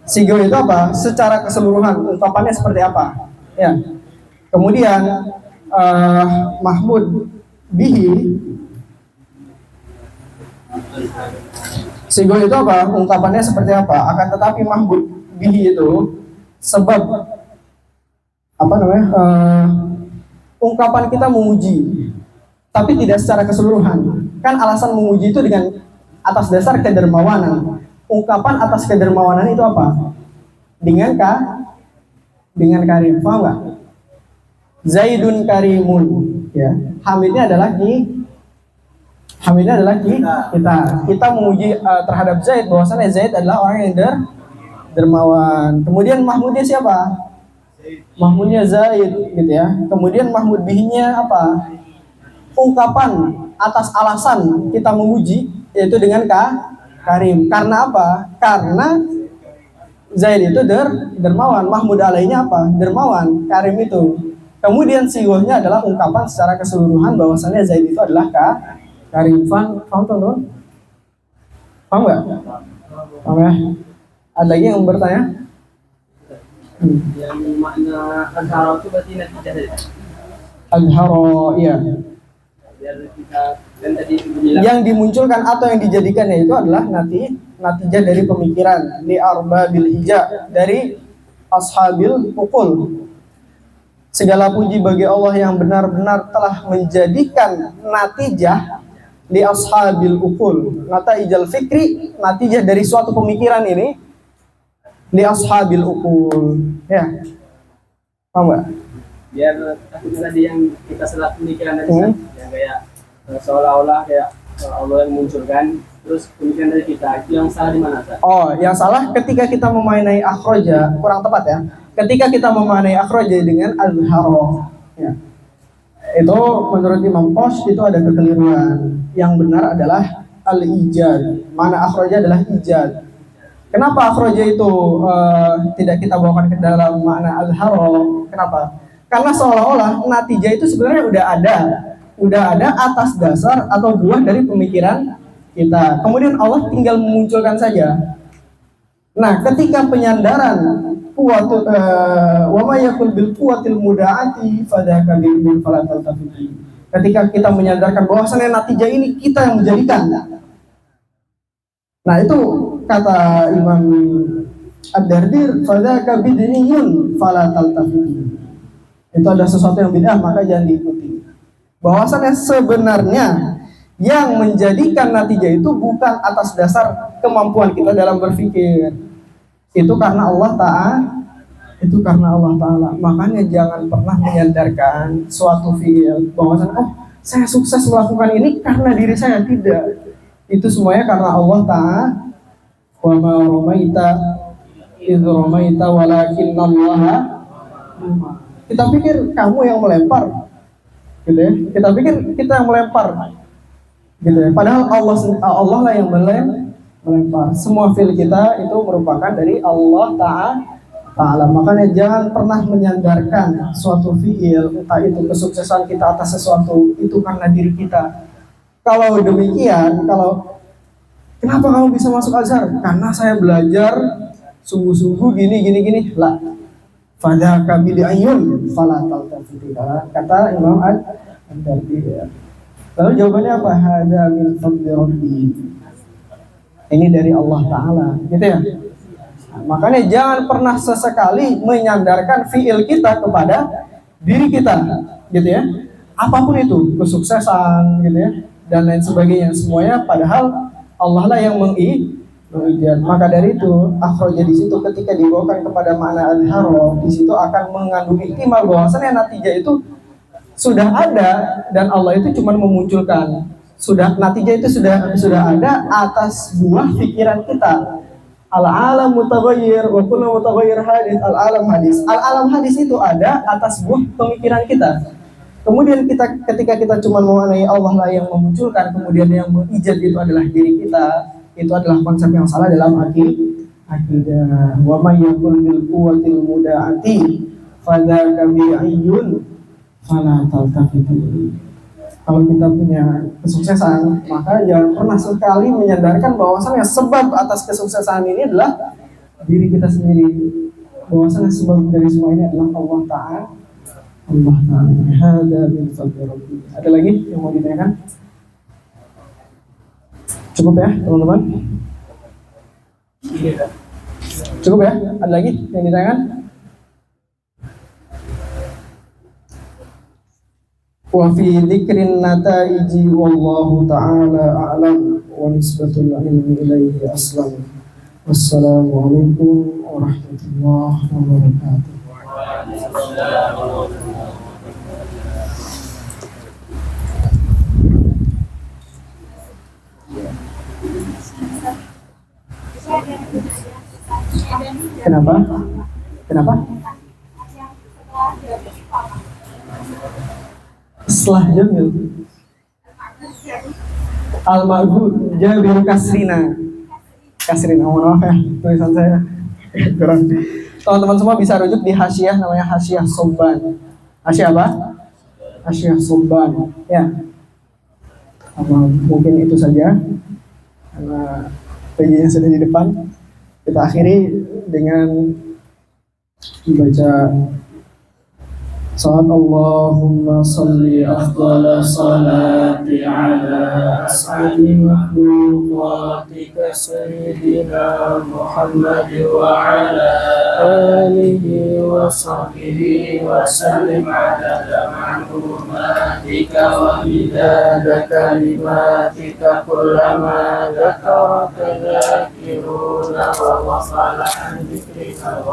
Sigo itu apa? Secara keseluruhan, ungkapannya seperti apa? Ya. Kemudian Mahmud Bihi, Sigo itu apa? Ungkapannya seperti apa? Akan tetapi Mahmud Bihi itu sebab apa namanya? Ungkapan kita memuji, tapi tidak secara keseluruhan. Kan alasan memuji itu dengan atas dasar kedermawanan. Ungkapan atas kedermawanan itu apa? Dengan karim, paham nggak? Zaidun karimun, ya. Hamidnya adalah kita memuji terhadap Zaid, bahwasanya Zaid adalah orang yang dermawan. Kemudian Mahmudnya siapa? Mahmudnya Zaid, gitu ya. Kemudian Mahmud bihinya apa? Ungkapan atas alasan kita memuji, yaitu dengan karim. Karena apa? Karena Zaid itu dermawan. Mahmud alainya apa? Dermawan. Karim itu. Kemudian sigohnya adalah ungkapan secara keseluruhan bahwasannya Zaid itu adalah karim. Paham teman-teman? Paham nggak? Paham ya? Ada lagi yang bertanya? yang makna azharo itu berarti natijah dari Azharo, iya. biar kita dan tadi bilang Yang dimunculkan atau yang dijadikannya itu adalah natijah dari pemikiran li arbabil hija, dari ashabil ukul. Segala puji bagi Allah yang benar-benar telah menjadikan natijah li ashabil ukul, nataijal fikri, natijah dari suatu pemikiran ini li ashabil ukul, ya. Paham nggak? biar takutnya tadi yang kita salah pemikiran tadi yang kayak seolah-olah kayak Allah yang munculkan terus pemikiran dari kita, itu yang salah di mana, Ustaz? Yang salah ketika kita memaknai akhroja, kurang tepat ya. Ketika kita memaknai akhroja dengan azharo, ya. Itu menurut Imam Qosh itu ada kekeliruan. Yang benar adalah al-ijad. Mana akhroja adalah ijad. Kenapa akhroja itu tidak kita bawakan ke dalam makna azharo? Kenapa? Karena seolah-olah natijah itu sebenarnya udah ada atas dasar atau buah dari pemikiran kita. Kemudian Allah tinggal memunculkan saja. Nah, ketika penyandaran kuwatu wa ma yakul bil quwwatil mudaati fadzaka bil falatal tafiti. Ketika kita menyandarkan bahwasanya natijah ini kita yang menjadikan. Nah, itu kata Imam Ad-Dardir, fadzaka bid'iyun falatal tafiti. Itu ada sesuatu yang bid'ah, maka jangan diikuti. Bahwasanya sebenarnya yang menjadikan natijah itu bukan atas dasar kemampuan kita dalam berpikir. Itu karena Allah Ta'ala. Makanya jangan pernah menyandarkan suatu fi'il bahwasanya saya sukses melakukan ini karena diri saya. Tidak. Itu semuanya karena Allah Ta'ala. Wa ma ramaita idh ramaita walakinallaha. Kita pikir kamu yang melempar, gitu ya. Kita pikir kita yang melempar, gitu ya. Padahal Allah lah yang melempar. Semua feel kita itu merupakan dari Allah Ta'ala. Makanya jangan pernah menyandarkan suatu fiil, entah itu kesuksesan kita atas sesuatu, itu karena diri kita. Kalau demikian, kenapa kamu bisa masuk Azhar? Karena saya belajar sungguh-sungguh gini. Lah, fadhaka bid'ayun fala taltafiti. Kata Imam Ad-Dardi. Lalu jawabannya apa? Hada min fadli rabbi. Ini dari Allah Ta'ala, gitu ya. Nah, makanya jangan pernah sesekali menyandarkan fiil kita kepada diri kita, gitu ya. Apapun itu, kesuksesan, gitu ya, dan lain sebagainya, semuanya padahal Allah lah yang mengijaz. Maka dari itu, akhraja di situ ketika dibawakan kepada makna al-haro, di situ akan mengandung ihtimal bahwasanya natijah itu sudah ada dan Allah itu cuma memunculkan. Natijah itu sudah ada atas buah pikiran kita. Al-alam mutaghayyir wa kullu mutaghayyir hadis. Al-alam hadis. Al-alam hadis itu ada atas buah pemikiran kita. Kemudian ketika kita cuma mengenai Allah lah yang memunculkan, kemudian yang mengijaz itu adalah diri kita, itu adalah konsep yang salah dalam akidah. Wa may yakul bil quwwatil muda'ati fadzaka bi'ayyun fala taltafitu. Kalau kita punya kesuksesan, maka jangan pernah sekali menyadarkan bahwasannya sebab atas kesuksesan ini adalah diri kita sendiri. Bahwasannya sebab dari semua ini adalah Allah Ta'ala. Allah Ta'ala. Hada min fadli rabbi. Ada lagi yang mau ditanyakan? Cukup ya, teman-teman? Cukup ya? Ada lagi yang ditanyakan? Wa fi dzikrin nataiji wallahu ta'ala a'lam wa nisbatul ilmi ilaihi aslam. Wassalamualaikum warahmatullahi wabarakatuh. Kenapa? Setelah Jamil Al-Ma'bu Jabir Kasrina, mohon maaf ya tulisan saya kurang. Teman-teman semua bisa rujuk di hasyiah, namanya hasyiah Sobban. Hasyiah apa? Hasyiah Sobban ya. Mungkin itu saja karena PJ-nya sudah di depan. Kita akhiri dengan membaca salat Allahumma salli afdala salati ala as'adi makhluqatika sayyidina Muhammad wa ala alihi wa sahbihi wa sallim adada ma'lumatika wa midada kalimatika kullama dhakaraka dhakiruna wa wasala an dhikrika